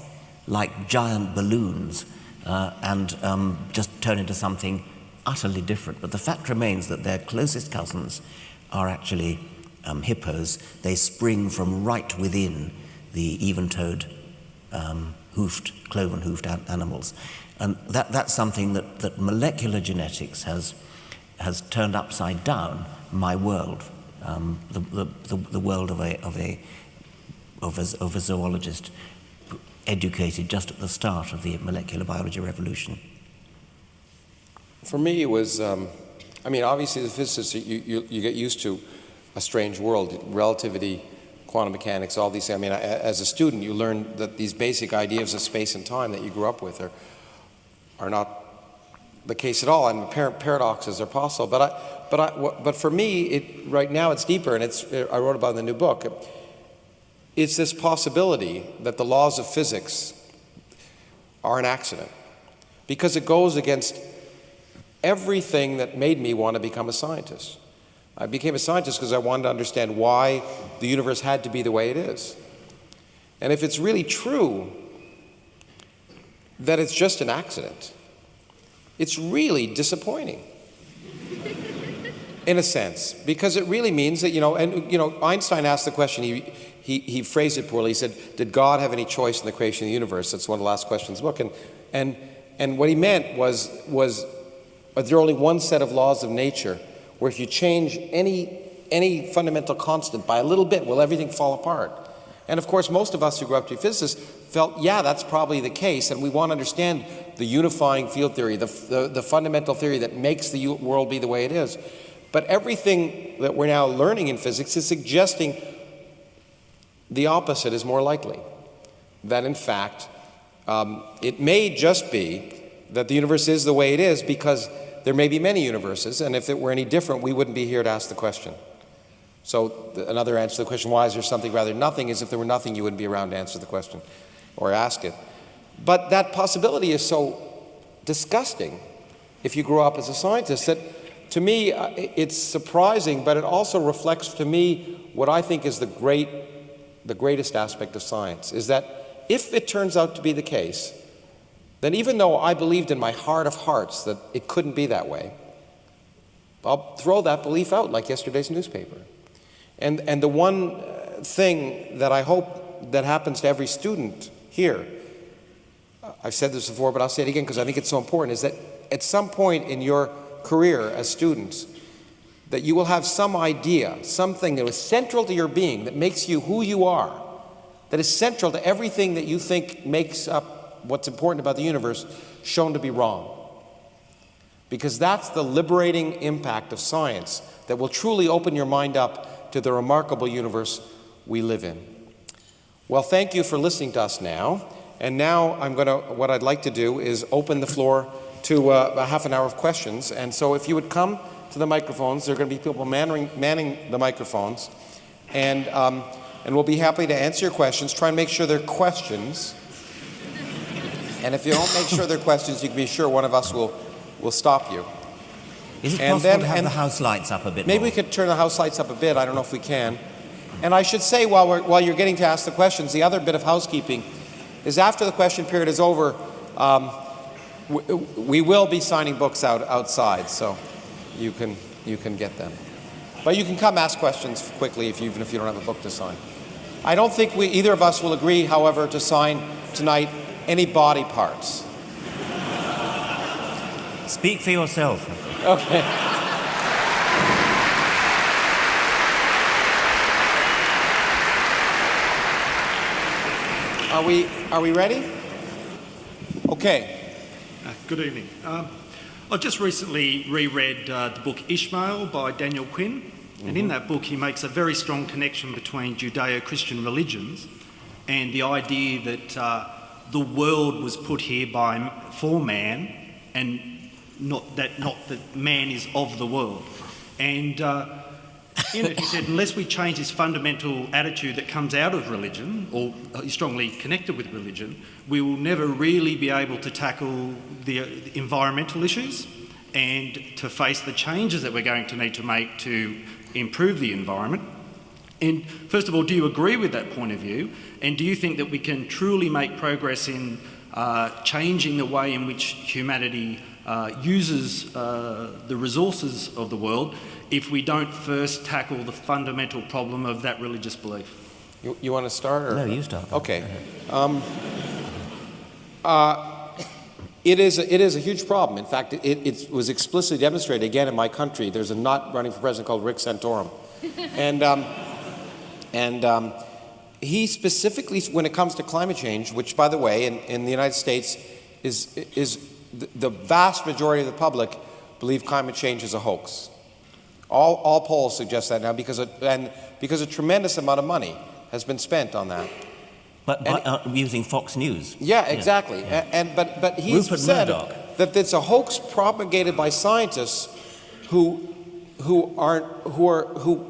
C: like giant balloons and just turn into something utterly different. But the fact remains that their closest cousins are actually hippos. They spring from right within the even-toed, cloven-hoofed animals. And that's something that molecular genetics has turned upside down my world, the world of a zoologist educated just at the start of the molecular biology revolution.
B: For me, it was, obviously as a physicist, you get used to a strange world, relativity, quantum mechanics, all these things. As a student, you learn that these basic ideas of space and time that you grew up with are not the case at all, and apparent paradoxes are possible. But for me, right now it's deeper, and I wrote about it in the new book. It's this possibility that the laws of physics are an accident, because it goes against everything that made me want to become a scientist. I became a scientist because I wanted to understand why the universe had to be the way it is. And if it's really true that it's just an accident, it's really disappointing in a sense, because it really means that, Einstein asked the question, he phrased it poorly. He said, did God have any choice in the creation of the universe? That's one of the last questions in the book. And what he meant was there only one set of laws of nature where if you change any fundamental constant by a little bit, will everything fall apart? And of course, most of us who grew up to be physicists felt, yeah, that's probably the case, and we want to understand the unifying field theory, the fundamental theory that makes the world be the way it is. But everything that we're now learning in physics is suggesting the opposite is more likely. That in fact, it may just be that the universe is the way it is because there may be many universes, and if it were any different, we wouldn't be here to ask the question. So another answer to the question, why is there something rather than nothing, is if there were nothing, you wouldn't be around to answer the question or ask it. But that possibility is so disgusting if you grow up as a scientist that, to me, it's surprising, but it also reflects to me what I think is the greatest aspect of science, is that if it turns out to be the case, then even though I believed in my heart of hearts that it couldn't be that way, I'll throw that belief out like yesterday's newspaper. And the one thing that I hope that happens to every student here, I've said this before, but I'll say it again because I think it's so important, is that at some point in your career as students, that you will have some idea, something that is central to your being, that makes you who you are, that is central to everything that you think makes up what's important about the universe, shown to be wrong. Because that's the liberating impact of science that will truly open your mind up to the remarkable universe we live in. Well, thank you for listening to us now. And now what I'd like to do is open the floor to a half an hour of questions. And so if you would come to the microphones, there are going to be people manning the microphones. And we'll be happy to answer your questions. Try and make sure they're questions. And if you don't make sure they're questions, you can be sure one of us will stop you.
C: Is it possible to have the house lights up a bit
B: Maybe
C: more?
B: we could turn the house lights up a bit. I don't know if we can. And I should say, while you're getting to ask the questions, the other bit of housekeeping is after the question period is over, we will be signing books outside, so you can get them. But you can come ask questions quickly even if you don't have a book to sign. I don't think either of us will agree, however, to sign tonight any body parts.
C: Speak for yourself.
B: Okay. Are we ready? Okay.
D: Good evening. I just recently reread the book Ishmael by Daniel Quinn, and in that book he makes a very strong connection between Judeo-Christian religions and the idea that the world was put here for man, and not that man is of the world. And in it he said, unless we change this fundamental attitude that comes out of religion, or is strongly connected with religion, we will never really be able to tackle the environmental issues and to face the changes that we're going to need to make to improve the environment. And first of all, do you agree with that point of view? And do you think that we can truly make progress in changing the way in which humanity uses the resources of the world if we don't first tackle the fundamental problem of that religious belief?
B: You want to start? Or?
C: No, you start.
B: Okay. It is a huge problem. In fact, it was explicitly demonstrated again in my country. There's a nut running for president called Rick Santorum. And he specifically, when it comes to climate change, which, by the way, in the United States is the vast majority of the public believe climate change is a hoax. All polls suggest that now because a tremendous amount of money has been spent on that.
C: But using Fox News.
B: Yeah, exactly. Yeah. But he's
C: Rupert
B: said
C: Murdoch.
B: that it's a hoax propagated by scientists who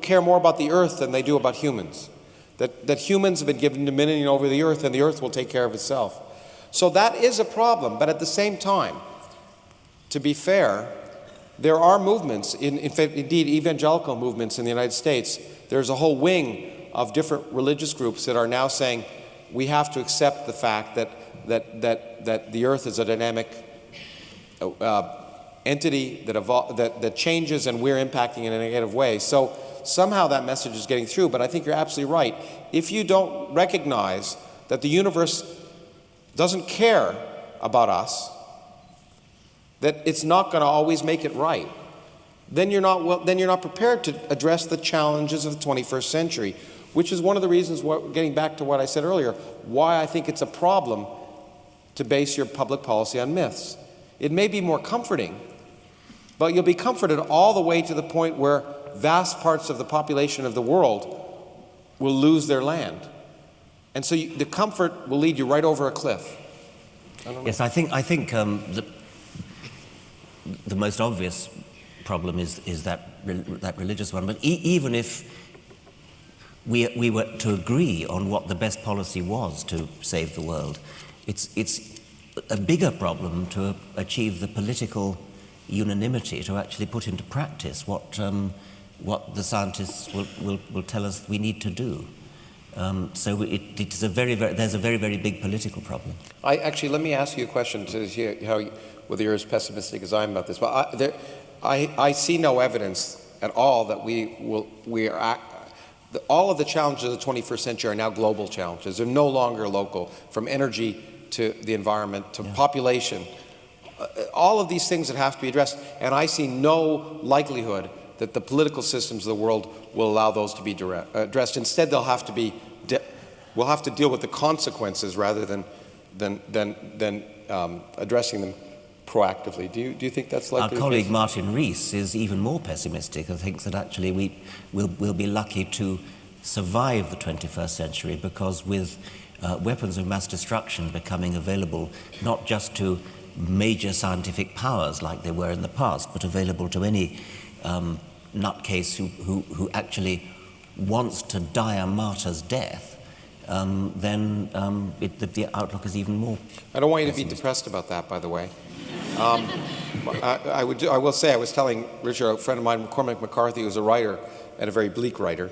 B: care more about the Earth than they do about humans. That humans have been given dominion over the Earth, and the Earth will take care of itself. So that is a problem. But at the same time, to be fair, there are movements, indeed evangelical movements in the United States. There's a whole wing of different religious groups that are now saying we have to accept the fact that the Earth is a dynamic entity that changes, and we're impacting in a negative way. So somehow that message is getting through, but I think you're absolutely right. If you don't recognize that the universe doesn't care about us, that it's not going to always make it right, then you're not prepared to address the challenges of the 21st century, which is one of the reasons, getting back to what I said earlier, why I think it's a problem to base your public policy on myths. It may be more comforting, but you'll be comforted all the way to the point where vast parts of the population of the world will lose their land. And so the comfort will lead you right over a cliff.
C: Yes, I think the most obvious problem is that religious one. But even if we were to agree on what the best policy was to save the world, it's a bigger problem to achieve the political unanimity to actually put into practice what the scientists will tell us we need to do. So there's a very, very big political problem.
B: Let me ask you a question to hear whether you're as pessimistic as I am about this. But I see no evidence at all that all of the challenges of the 21st century are now global challenges. They're no longer local, from energy to the environment to population. All of these things that have to be addressed, and I see no likelihood that the political systems of the world will allow those to be addressed. Instead, we'll have to deal with the consequences rather than addressing them proactively. Do you think that's likely?
C: Our colleague Martin Rees is even more pessimistic and thinks that actually we'll be lucky to survive the 21st century because with weapons of mass destruction becoming available not just to major scientific powers like they were in the past, but available to any nutcase who actually wants to die a martyr's death, then the outlook is even more.
B: I don't want you to be depressed about that, by the way. I will say, I was telling Richard, a friend of mine, Cormac McCarthy, who's a writer and a very bleak writer,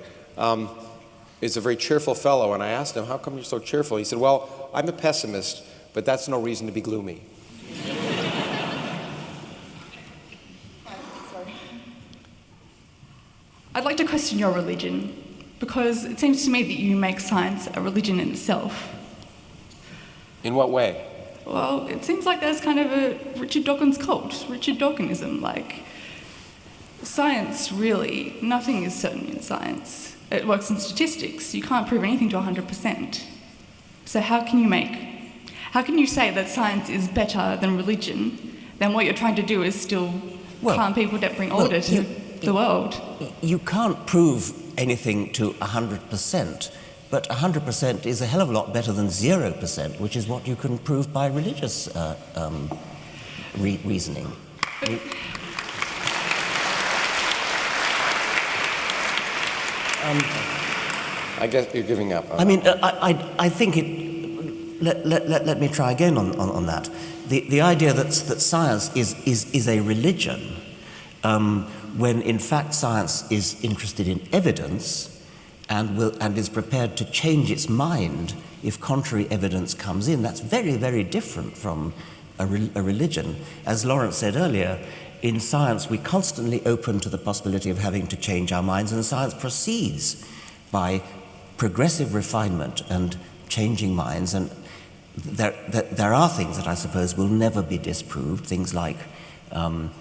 B: is a very cheerful fellow, and I asked him, how come you're so cheerful? He said, well, I'm a pessimist, but that's no reason to be gloomy.
E: I'd like to question your religion, because it seems to me that you make science a religion in itself.
B: In what way?
E: Well, it seems like there's kind of a Richard Dawkins cult, Richard Dawkinism, like science really, nothing is certain in science. It works in statistics. You can't prove anything to 100%. So how can you say that science is better than religion, then what you're trying to do is still calm people that bring order to the world?
C: You can't prove anything to 100%, but 100% is a hell of a lot better than 0%, which is what you can prove by religious reasoning.
B: I guess you're giving up.
C: I mean, I think it. Let me try again on that. The idea that science is a religion, when in fact science is interested in evidence, and is prepared to change its mind if contrary evidence comes in. That's very, very different from a religion. As Lawrence said earlier, in science we constantly open to the possibility of having to change our minds, and science proceeds by progressive refinement and changing minds. And there are things that I suppose will never be disproved, things like that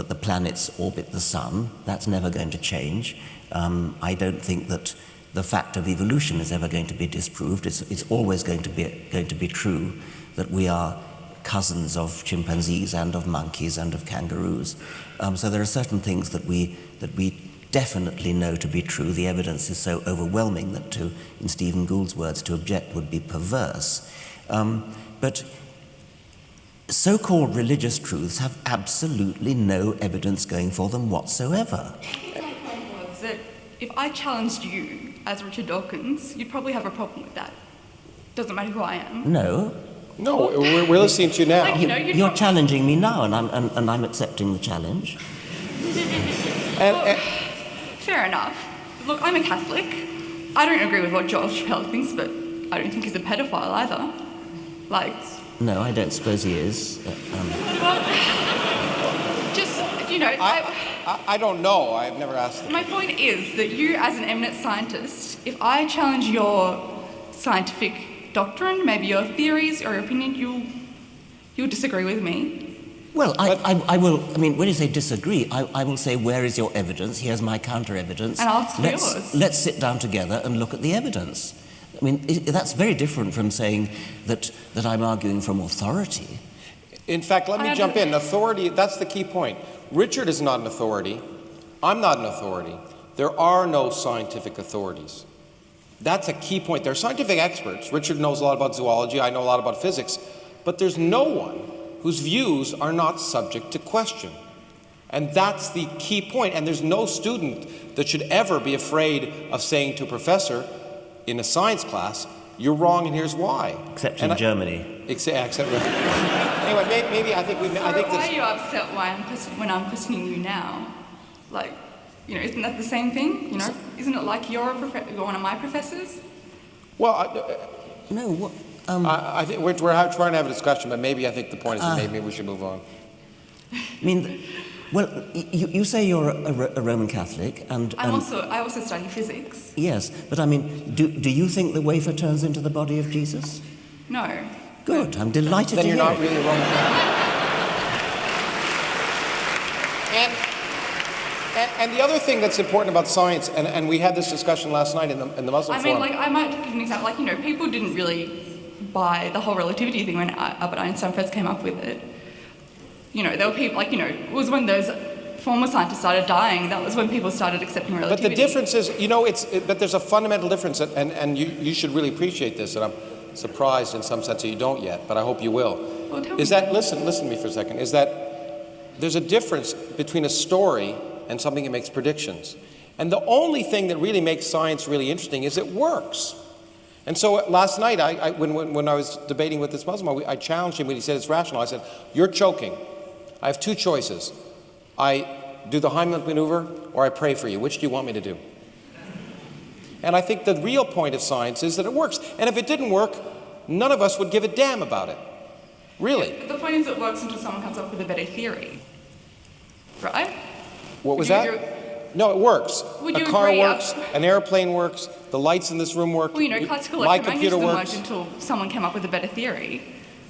C: the planets orbit the sun. That's never going to change. I don't think that the fact of evolution is ever going to be disproved. It's always going to be true that we are cousins of chimpanzees and of monkeys and of kangaroos. So there are certain things that we definitely know to be true. The evidence is so overwhelming that in Stephen Gould's words, to object would be perverse. But so-called religious truths have absolutely no evidence going for them whatsoever.
E: My point was that if I challenged you as Richard Dawkins, you'd probably have a problem with that. Doesn't matter who I am.
C: No.
B: No, we're listening to you now.
E: Like,
C: You're challenging me now, and I'm accepting the challenge.
E: Fair enough. Look, I'm a Catholic. I don't agree with what George Pell thinks, but I don't think he's a pedophile either. Like...
C: No, I don't suppose he is.
E: Well, just,
B: I don't know. I've never asked them.
E: My point is that you, as an eminent scientist, if I challenge your scientific doctrine, maybe your theories or your opinion, you'll disagree with me.
C: Well, I will. I mean, when you say disagree, I will say, where is your evidence? Here's my counter-evidence.
E: And I'll ask for yours.
C: Let's sit down together and look at the evidence. I mean, that's very different from saying that I'm arguing from authority.
B: In fact, let me jump in. Authority, that's the key point. Richard is not an authority. I'm not an authority. There are no scientific authorities. That's a key point. There are scientific experts. Richard knows a lot about zoology. I know a lot about physics. But there's no one whose views are not subject to question. And that's the key point. And there's no student that should ever be afraid of saying to a professor in a science class, you're wrong and here's why.
C: Except in Germany.
B: Except anyway, maybe I think
E: why are you upset when I'm questioning you now? Like, isn't that the same thing? Isn't it like you're one of my professors?
B: Well,
C: no. What?
B: I think we're trying to have a discussion, but maybe I think the point is that maybe we should move on.
C: I mean, well, you say you're a Roman Catholic, and
E: I also study physics.
C: Yes, but I mean, do you think the wafer turns into the body of Jesus?
E: No.
C: Good. I'm delighted
B: then
C: to hear
B: you're not
C: it.
B: really a Roman Catholic. And the other thing that's important about science, and we had this discussion last night in the Muslim forum.
E: I might give an example. People didn't really buy the whole relativity thing when Albert Einstein first came up with it. There were people, it was when those former scientists started dying, that was when people started accepting relativity.
B: But the difference is, but there's a fundamental difference, and you should really appreciate this, and I'm surprised in some sense that you don't yet, but I hope you will.
E: Well, tell me.
B: Listen to me for a second, is that there's a difference between a story and something that makes predictions. And the only thing that really makes science really interesting is it works. And so last night, when I was debating with this Muslim, I challenged him when he said it's rational. I said, you're choking. I have two choices. I do the Heimlich maneuver or I pray for you. Which do you want me to do? And I think the real point of science is that it works. And if it didn't work, none of us would give a damn about it. Really.
E: Yeah, the point is it works until someone comes up with a better theory. Right?
B: What was that? No, it works.
E: Would
B: a
E: you
B: car
E: agree?
B: works, an airplane works, the lights in this room work.
E: Well, classical
B: my
E: electromagnetism
B: computer
E: worked
B: works.
E: until someone came up with a better theory.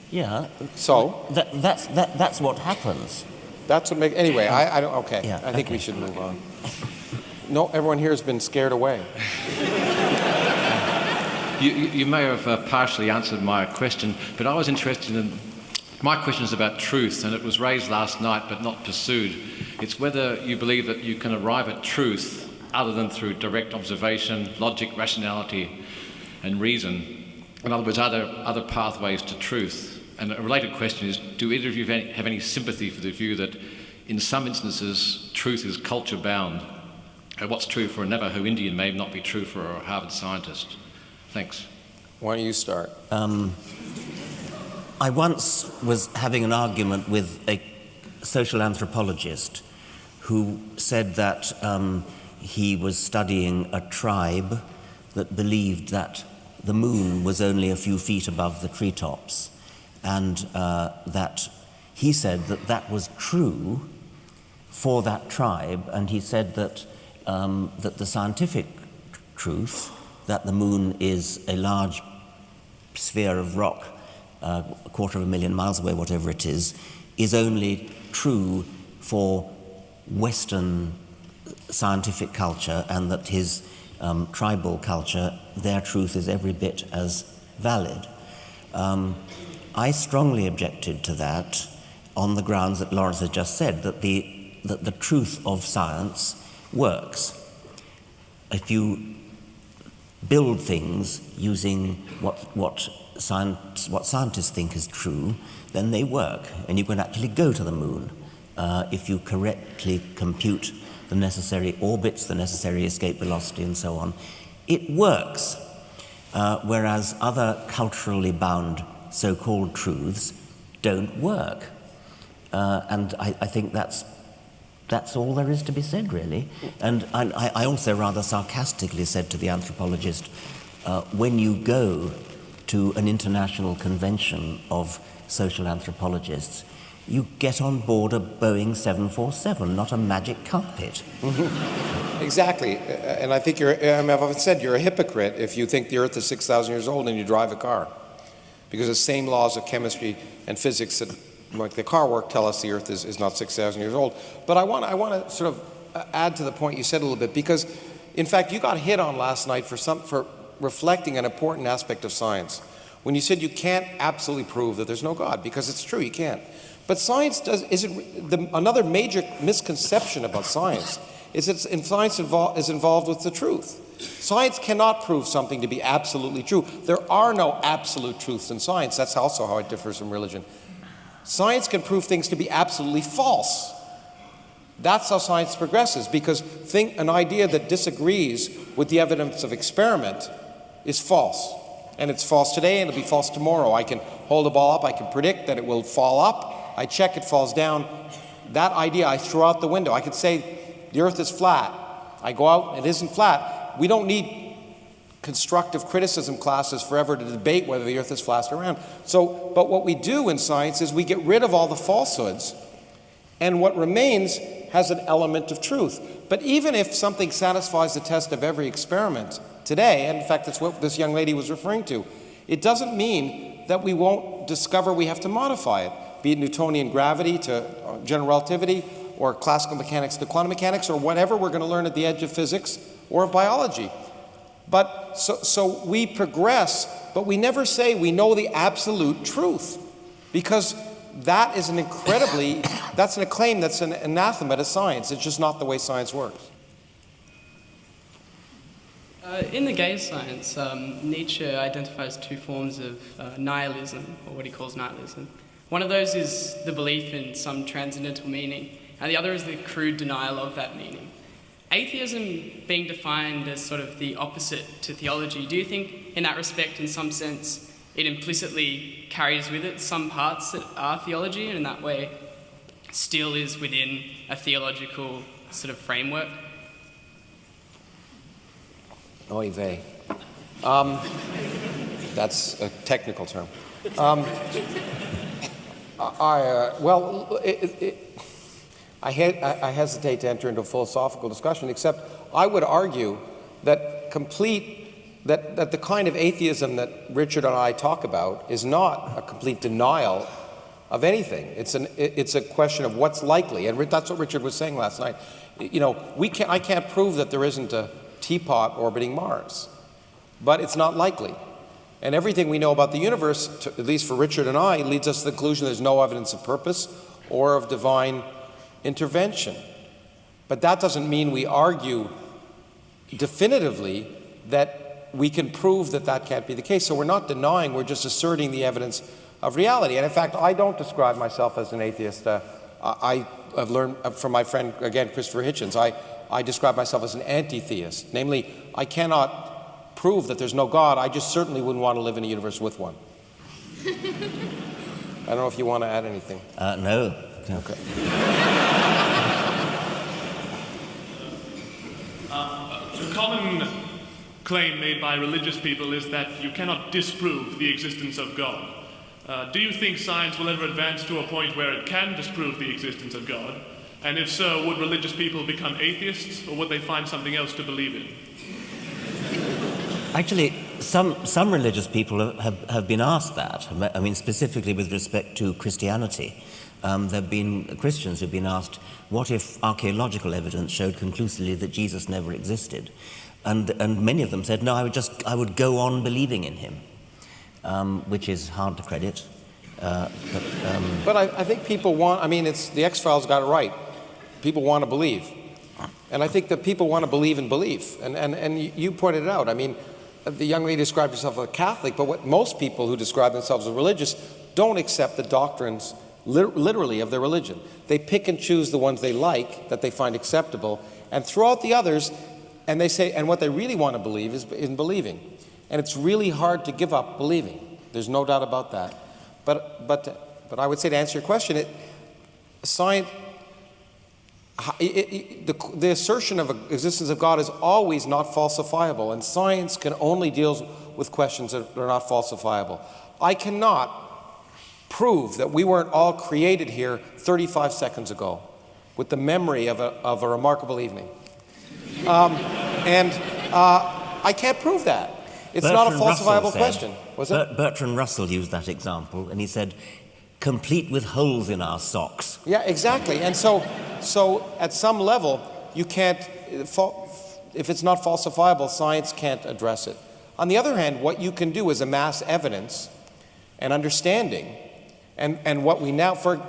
C: Yeah.
B: So?
C: That's what happens.
B: That's what makes... Anyway, I don't... Okay.
C: Yeah,
B: I think we should move on. No, everyone here has been scared away.
F: You may have partially answered my question, but I was interested in... My question is about truth, and it was raised last night but not pursued. It's whether you believe that you can arrive at truth other than through direct observation, logic, rationality, and reason. In other words, are there other pathways to truth? And a related question is, do either of you have any sympathy for the view that in some instances truth is culture-bound? What's true for a Navajo Indian may not be true for a Harvard scientist. Thanks.
B: Why don't you start?
C: I once was having an argument with a social anthropologist who said that he was studying a tribe that believed that the moon was only a few feet above the treetops, and that he said that that was true for that tribe, and he said that that the scientific truth, that the moon is a large sphere of rock, a 250,000 miles away, whatever it is only true for Western scientific culture, and that his tribal culture, their truth is every bit as valid. I strongly objected to that on the grounds that Lawrence has just said, that the truth of science works. If you build things using what scientists think is true, then they work, and you can actually go to the moon if you correctly compute the necessary orbits, the necessary escape velocity, and so on. It works, whereas other culturally bound so-called truths don't work. And I think that's all there is to be said, really. And I also rather sarcastically said to the anthropologist, when you go to an international convention of social anthropologists, you get on board a Boeing 747, not a magic carpet.
B: Exactly. And I think I've often said you're a hypocrite if you think the Earth is 6,000 years old and you drive a car. Because the same laws of chemistry and physics that make the car work tell us the Earth is not 6,000 years old. But I want to sort of add to the point you said a little bit, because in fact you got hit on last night for reflecting an important aspect of science. When you said you can't absolutely prove that there's no God, because it's true, you can't. But science another major misconception about science is that science is involved with the truth. Science cannot prove something to be absolutely true. There are no absolute truths in science. That's also how it differs from religion. Science can prove things to be absolutely false. That's how science progresses, because an idea that disagrees with the evidence of experiment is false. And it's false today, and it'll be false tomorrow. I can hold a ball up, I can predict that it will fall up, I check it falls down. That idea I throw out the window. I could say the Earth is flat. I go out, it isn't flat. We don't need constructive criticism classes forever to debate whether the Earth is flat or round. But what we do in science is we get rid of all the falsehoods, and what remains has an element of truth. But even if something satisfies the test of every experiment today, and in fact that's what this young lady was referring to, it doesn't mean that we won't discover we have to modify it, be it Newtonian gravity to general relativity, or classical mechanics to quantum mechanics, or whatever we're going to learn at the edge of physics or of biology. But so we progress, but we never say we know the absolute truth, because that is that's an claim that's an anathema to science. It's just not the way science works.
G: In the gay science, Nietzsche identifies two forms of nihilism, or what he calls nihilism. One of those is the belief in some transcendental meaning, and the other is the crude denial of that meaning. Atheism being defined as sort of the opposite to theology, do you think in that respect, in some sense, it implicitly carries with it some parts that are theology, and in that way still is within a theological sort of framework?
B: Oy vey. That's a technical term. I hesitate to enter into a philosophical discussion, except I would argue that that the kind of atheism that Richard and I talk about is not a complete denial of anything. It's a question of what's likely, and that's what Richard was saying last night. You know, I can't prove that there isn't a teapot orbiting Mars, but it's not likely. And everything we know about the universe, at least for Richard and I, leads us to the conclusion there's no evidence of purpose or of divine intervention. But that doesn't mean we argue definitively that we can prove that that can't be the case. So we're not denying, we're just asserting the evidence of reality. And in fact, I don't describe myself as an atheist. I've learned from my friend, again, Christopher Hitchens, I describe myself as an anti-theist. Namely, I cannot prove that there's no God. I just certainly wouldn't want to live in a universe with one. I don't know if you want to add anything.
C: No.
B: Okay.
H: A common claim made by religious people is that you cannot disprove the existence of God. Do you think science will ever advance to a point where it can disprove the existence of God? And if so, would religious people become atheists, or would they find something else to believe in?
C: Actually, some religious people have been asked that. I mean, specifically with respect to Christianity. There have been Christians who've been asked, what if archaeological evidence showed conclusively that Jesus never existed? And many of them said, no, I would go on believing in him, which is hard to credit.
B: But I think people want, I mean, the X-Files got it right. People want to believe. And I think that people want to believe in belief. And you pointed it out. I mean, the young lady described herself as a Catholic, but what most people who describe themselves as religious don't accept the doctrines literally of their religion. They pick and choose the ones they like, that they find acceptable, and throw out the others, and they say, and what they really want to believe is in believing. And it's really hard to give up believing. There's no doubt about that. But I would say, to answer your question, science, the assertion of existence of God is always not falsifiable, and science can only deal with questions that are not falsifiable. I cannot prove that we weren't all created here 35 seconds ago with the memory of a remarkable evening. I can't prove that. It's not a falsifiable question. Was it?
C: Bertrand Russell used that example, and he said, complete with holes in our socks.
B: Yeah, exactly. And so at some level, you can't, if it's not falsifiable, science can't address it. On the other hand, what you can do is amass evidence and understanding. And what we now, for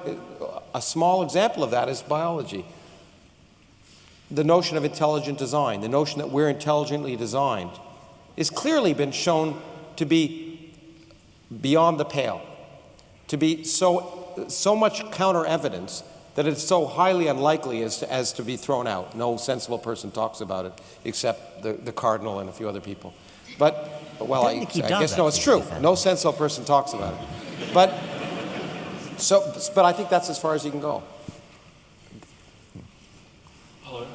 B: a small example of that is biology. The notion of intelligent design, the notion that we're intelligently designed, is clearly been shown to be beyond the pale, to be so much counter evidence that it's so highly unlikely as to be thrown out. No sensible person talks about it except the cardinal and a few other people. But I guess no, it's true. No sensible person talks about it. But I think that's as far as you can go.
H: Hello.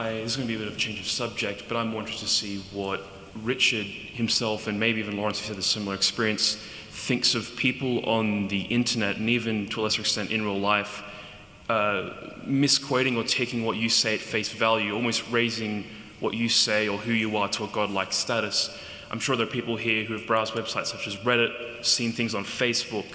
H: This is going to be a bit of a change of subject, but I'm more interested to see what Richard himself, and maybe even Lawrence, who had a similar experience, thinks of people on the internet, and even to a lesser extent in real life, misquoting or taking what you say at face value, almost raising what you say or who you are to a godlike status. I'm sure there are people here who have browsed websites such as Reddit, seen things on Facebook,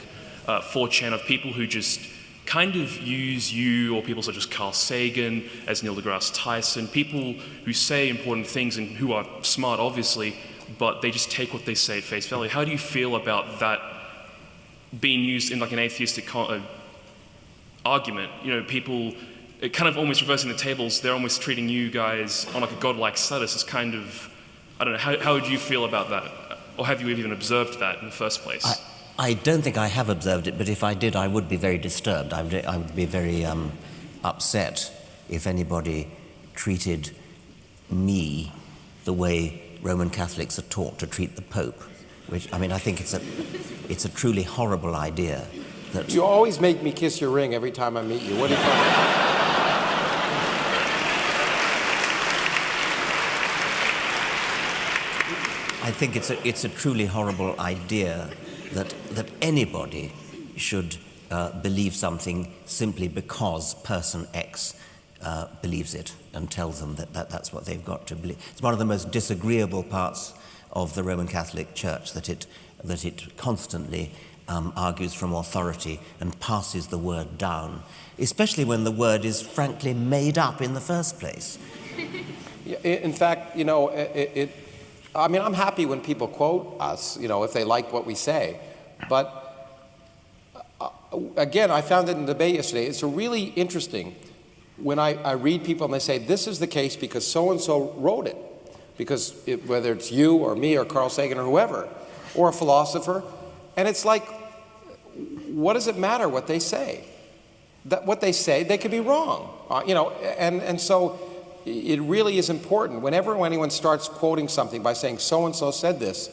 H: 4chan, of people who just kind of use you or people such as Carl Sagan, as Neil deGrasse Tyson, people who say important things and who are smart, obviously, but they just take what they say at face value. How do you feel about that being used in like an atheistic argument? You know, people kind of almost reversing the tables. They're almost treating you guys on like a godlike status as kind of, I don't know, how would you feel about that? Or have you even observed that in the first place?
C: I don't think I have observed it, but if I did, I would be very disturbed. I would be very upset if anybody treated me the way Roman Catholics are taught to treat the Pope, which, I mean, I think it's a truly horrible idea. That
B: you always make me kiss your ring every time I meet you. What do you think?
C: think it's a truly horrible idea that anybody should believe something simply because person X believes it and tells them that's what they've got to believe. It's one of the most disagreeable parts of the Roman Catholic Church that it constantly argues from authority and passes the word down, especially when the word is frankly made up in the first place.
B: In fact, I mean, I'm happy when people quote us, if they like what we say. But again, I found it in the debate yesterday. It's really interesting when I read people and they say, this is the case because so-and-so wrote it. Because whether it's you or me or Carl Sagan or whoever, or a philosopher, and it's like, what does it matter what they say? That what they say, they could be wrong, and so it really is important. Whenever anyone starts quoting something by saying so-and-so said this,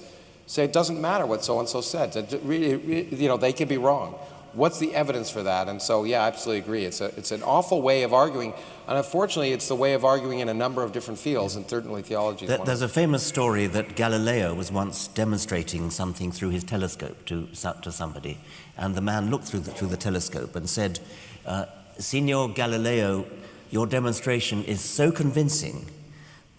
B: say it doesn't matter what so-and-so said. They can be wrong. What's the evidence for that? And so, yeah, I absolutely agree. It's an awful way of arguing, and unfortunately, it's the way of arguing in a number of different fields, and certainly theology is one.
C: There's a famous story that Galileo was once demonstrating something through his telescope to somebody, and the man looked through the telescope and said, "Signor Galileo, your demonstration is so convincing.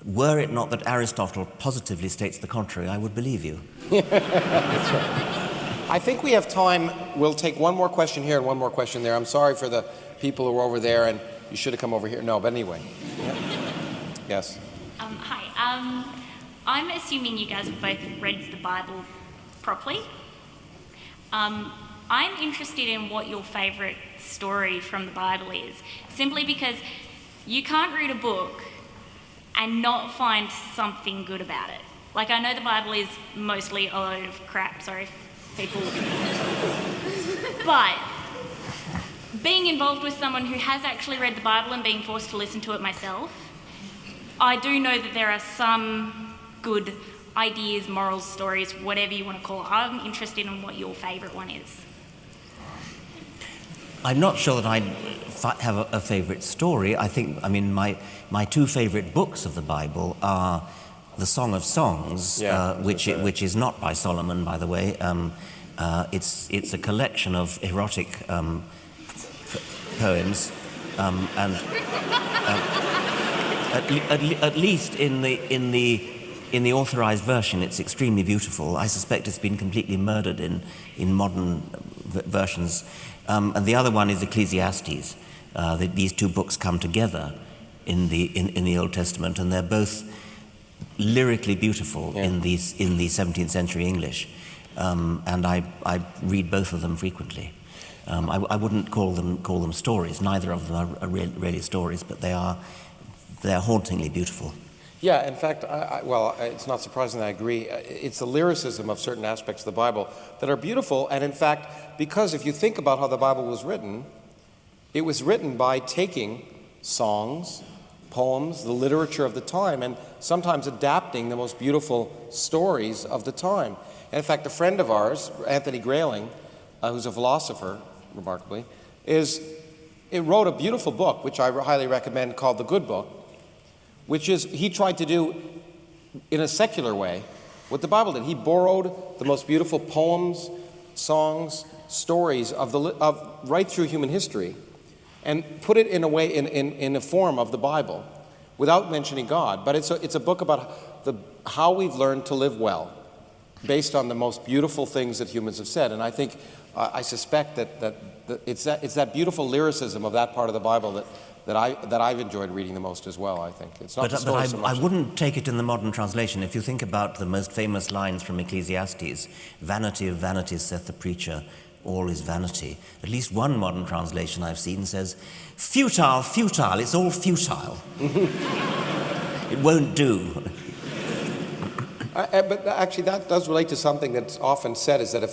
C: Were it not that Aristotle positively states the contrary, I would believe you."
B: That's right. I think we have time. We'll take one more question here and one more question there. I'm sorry for the people who are over there, and you should have come over here. No, but anyway. Yeah. Yes.
I: Hi. I'm assuming you guys have both read the Bible properly. I'm interested in what your favourite story from the Bible is, simply because you can't read a book and not find something good about it. Like, I know the Bible is mostly a load of crap, sorry, people. But being involved with someone who has actually read the Bible and being forced to listen to it myself, I do know that there are some good ideas, morals, stories, whatever you want to call it. I'm interested in what your favourite one is.
C: I'm not sure that I have a favourite story. My two favourite books of the Bible are the Song of Songs, which is not by Solomon, by the way. It's a collection of erotic poems, and at least in the authorized version, it's extremely beautiful. I suspect it's been completely murdered in modern versions. And the other one is Ecclesiastes. These two books come together in the Old Testament, and they're both lyrically beautiful in the 17th century English. And I read both of them frequently. I wouldn't call them stories. Neither of them are really stories, but they're hauntingly beautiful.
B: Yeah, in fact, it's not surprising that I agree. It's the lyricism of certain aspects of the Bible that are beautiful, and in fact, because if you think about how the Bible was written, it was written by taking songs, poems, the literature of the time, and sometimes adapting the most beautiful stories of the time. And in fact, a friend of ours, Anthony Grayling, who's a philosopher, remarkably, wrote a beautiful book, which I highly recommend, called The Good Book, which is, he tried to do in a secular way what the Bible did. He borrowed the most beautiful poems, songs, stories of right through human history, and put it in a way, in a form of the Bible, without mentioning God. But it's a book about how we've learned to live well, based on the most beautiful things that humans have said. And I think, I suspect that it's that beautiful lyricism of that part of the Bible that I've enjoyed reading the most as well, I think. It's not the story so much.
C: I wouldn't take it in the modern translation. If you think about the most famous lines from Ecclesiastes, "Vanity of vanities, saith the preacher, all is vanity." At least one modern translation I've seen says, "Futile, futile, it's all futile." It won't do.
B: But actually, that does relate to something that's often said, is that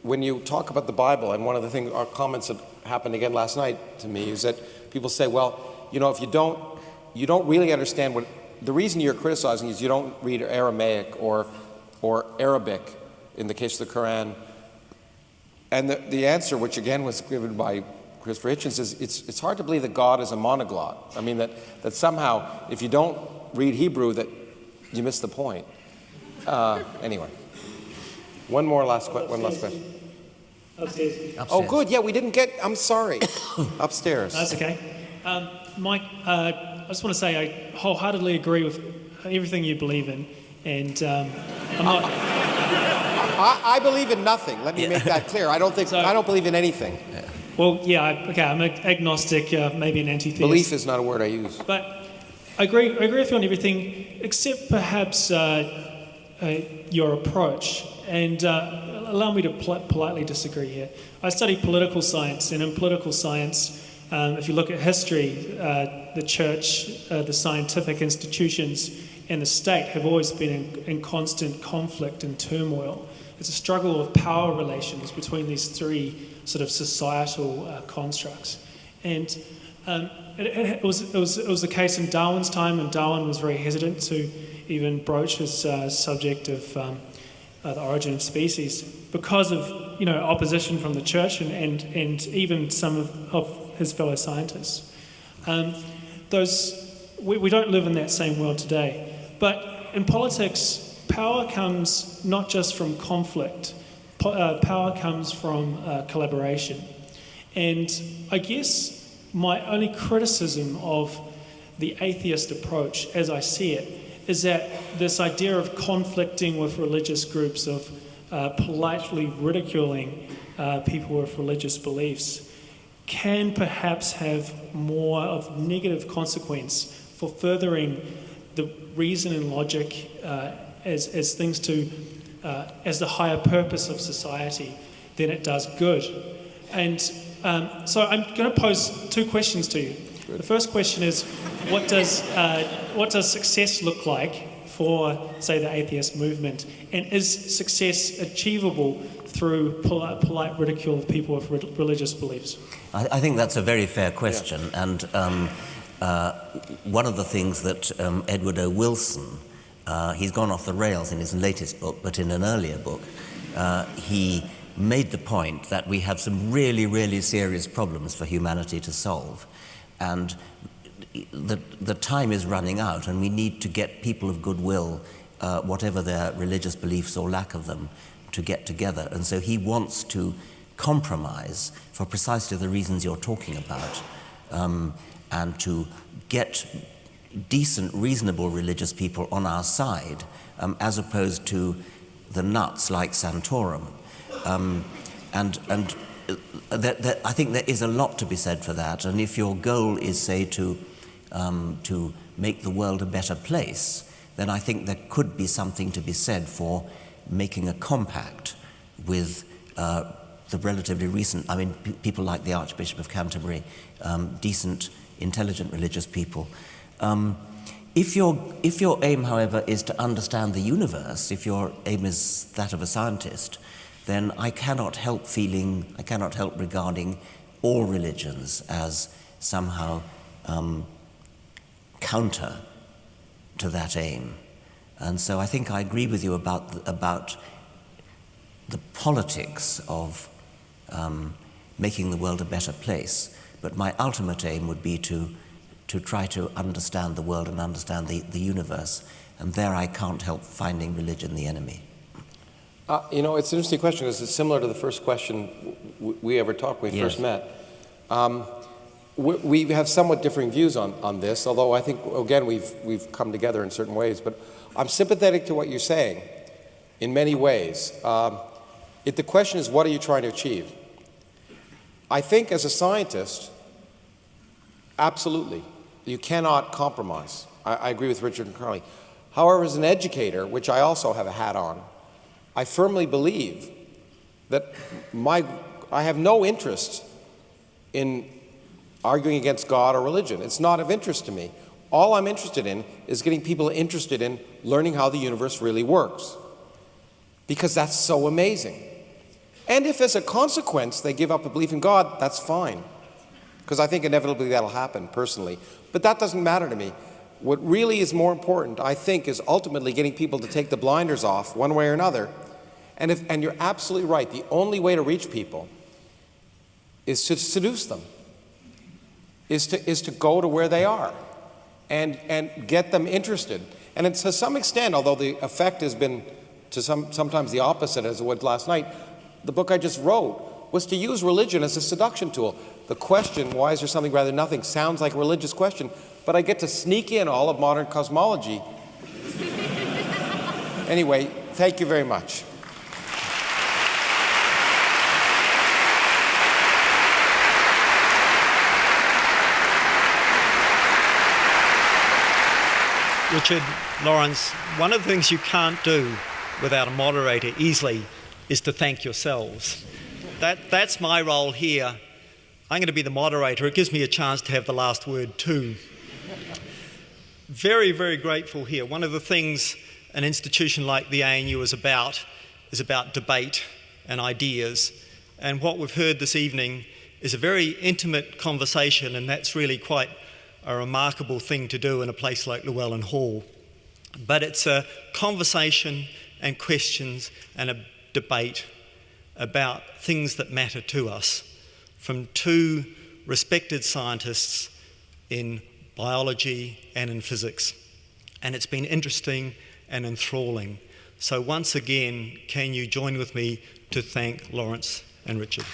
B: when you talk about the Bible, and one of the things, our comments that happened again last night to me, is that people say, well, if you don't really understand what, the reason you're criticizing is you don't read Aramaic or Arabic, in the case of the Quran. And the answer, which again was given by Christopher Hitchens, is it's hard to believe that God is a monoglot. I mean, that somehow, if you don't read Hebrew, that you miss the point. Anyway, one last question.
J: Upstairs.
B: Oh, good. Yeah, we didn't get. I'm sorry. Upstairs.
J: That's okay. Mike, I just want to say I wholeheartedly agree with everything you believe in, and I'm not.
B: I believe in nothing. Let me make that clear. I don't believe in anything.
J: Well, yeah, I'm an agnostic, maybe an anti-theist.
B: Belief is not a word I use.
J: But I agree with you on everything, except perhaps your approach. And allow me to politely disagree here. I study political science, and in political science, if you look at history, the church, the scientific institutions, and the state have always been in constant conflict and turmoil. It's a struggle of power relations between these three sort of societal constructs. And it was the case in Darwin's time, and Darwin was very hesitant to even broach his subject of the origin of species because of opposition from the church and even some of his fellow scientists. We don't live in that same world today. But in politics, power comes not just from conflict. Power comes from collaboration. And I guess my only criticism of the atheist approach, as I see it, is that this idea of conflicting with religious groups, of politely ridiculing people with religious beliefs, can perhaps have more of negative consequence for furthering the reason and logic as things to as the higher purpose of society than it does good. And so I'm going to pose two questions to you. The first question is, what does success look like for, say, the atheist movement? And is success achievable through polite ridicule of people with religious beliefs?
C: I think that's a very fair question. Yeah. And one of the things that Edward O. Wilson, he's gone off the rails in his latest book, but in an earlier book, he made the point that we have some really, really serious problems for humanity to solve. And the time is running out, and we need to get people of goodwill, whatever their religious beliefs or lack of them, to get together. And so he wants to compromise for precisely the reasons you're talking about, and to get decent, reasonable religious people on our side, as opposed to the nuts like Santorum. I think there is a lot to be said for that, and if your goal is, say, to make the world a better place, then I think there could be something to be said for making a compact with the relatively recent, people like the Archbishop of Canterbury, decent, intelligent religious people. If your aim, however, is to understand the universe, if your aim is that of a scientist, then I cannot help regarding all religions as somehow counter to that aim. And so I think I agree with you about the politics of making the world a better place, but my ultimate aim would be to try to understand the world and understand the universe, and there I can't help finding religion the enemy.
B: It's an interesting question because it's similar to the first question we ever talked when we first met. We have somewhat differing views on this, although I think, again, we've come together in certain ways. But I'm sympathetic to what you're saying in many ways. The question is, what are you trying to achieve? I think as a scientist, absolutely, you cannot compromise. I agree with Richard and Carly. However, as an educator, which I also have a hat on, I firmly believe that I have no interest in arguing against God or religion. It's not of interest to me. All I'm interested in is getting people interested in learning how the universe really works, because that's so amazing. And if as a consequence they give up a belief in God, that's fine, because I think inevitably that'll happen personally. But that doesn't matter to me. What really is more important, I think, is ultimately getting people to take the blinders off one way or another. And you're absolutely right. The only way to reach people is to seduce them, is to go to where they are and get them interested. And to some extent, although the effect has been sometimes the opposite as it was last night, the book I just wrote was to use religion as a seduction tool. The question, why is there something rather than nothing, sounds like a religious question, but I get to sneak in all of modern cosmology. Anyway, thank you very much.
K: Richard, Lawrence, one of the things you can't do without a moderator easily is to thank yourselves. That's my role here. I'm going to be the moderator. It gives me a chance to have the last word too. Very, very grateful here. One of the things an institution like the ANU is about debate and ideas. And what we've heard this evening is a very intimate conversation, and that's really quite a remarkable thing to do in a place like Llewellyn Hall. But it's a conversation and questions and a debate about things that matter to us from two respected scientists in biology and in physics. And it's been interesting and enthralling. So once again, can you join with me to thank Lawrence and Richard?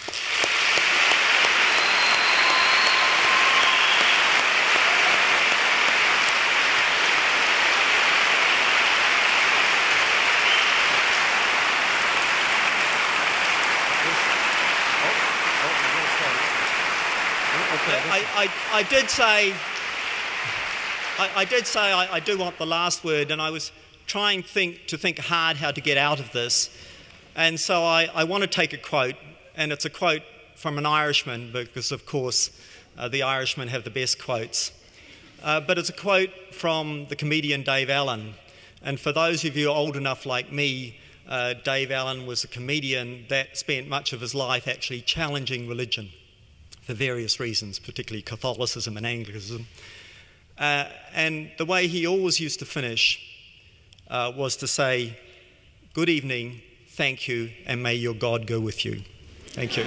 K: I did say I do want the last word, and I was trying to think hard how to get out of this. And so I want to take a quote, and it's a quote from an Irishman, because of course the Irishmen have the best quotes. But it's a quote from the comedian Dave Allen. And for those of you old enough like me, Dave Allen was a comedian that spent much of his life actually challenging religion for various reasons, particularly Catholicism and Anglicanism. And the way he always used to finish was to say, "Good evening, thank you, and may your God go with you." Thank you.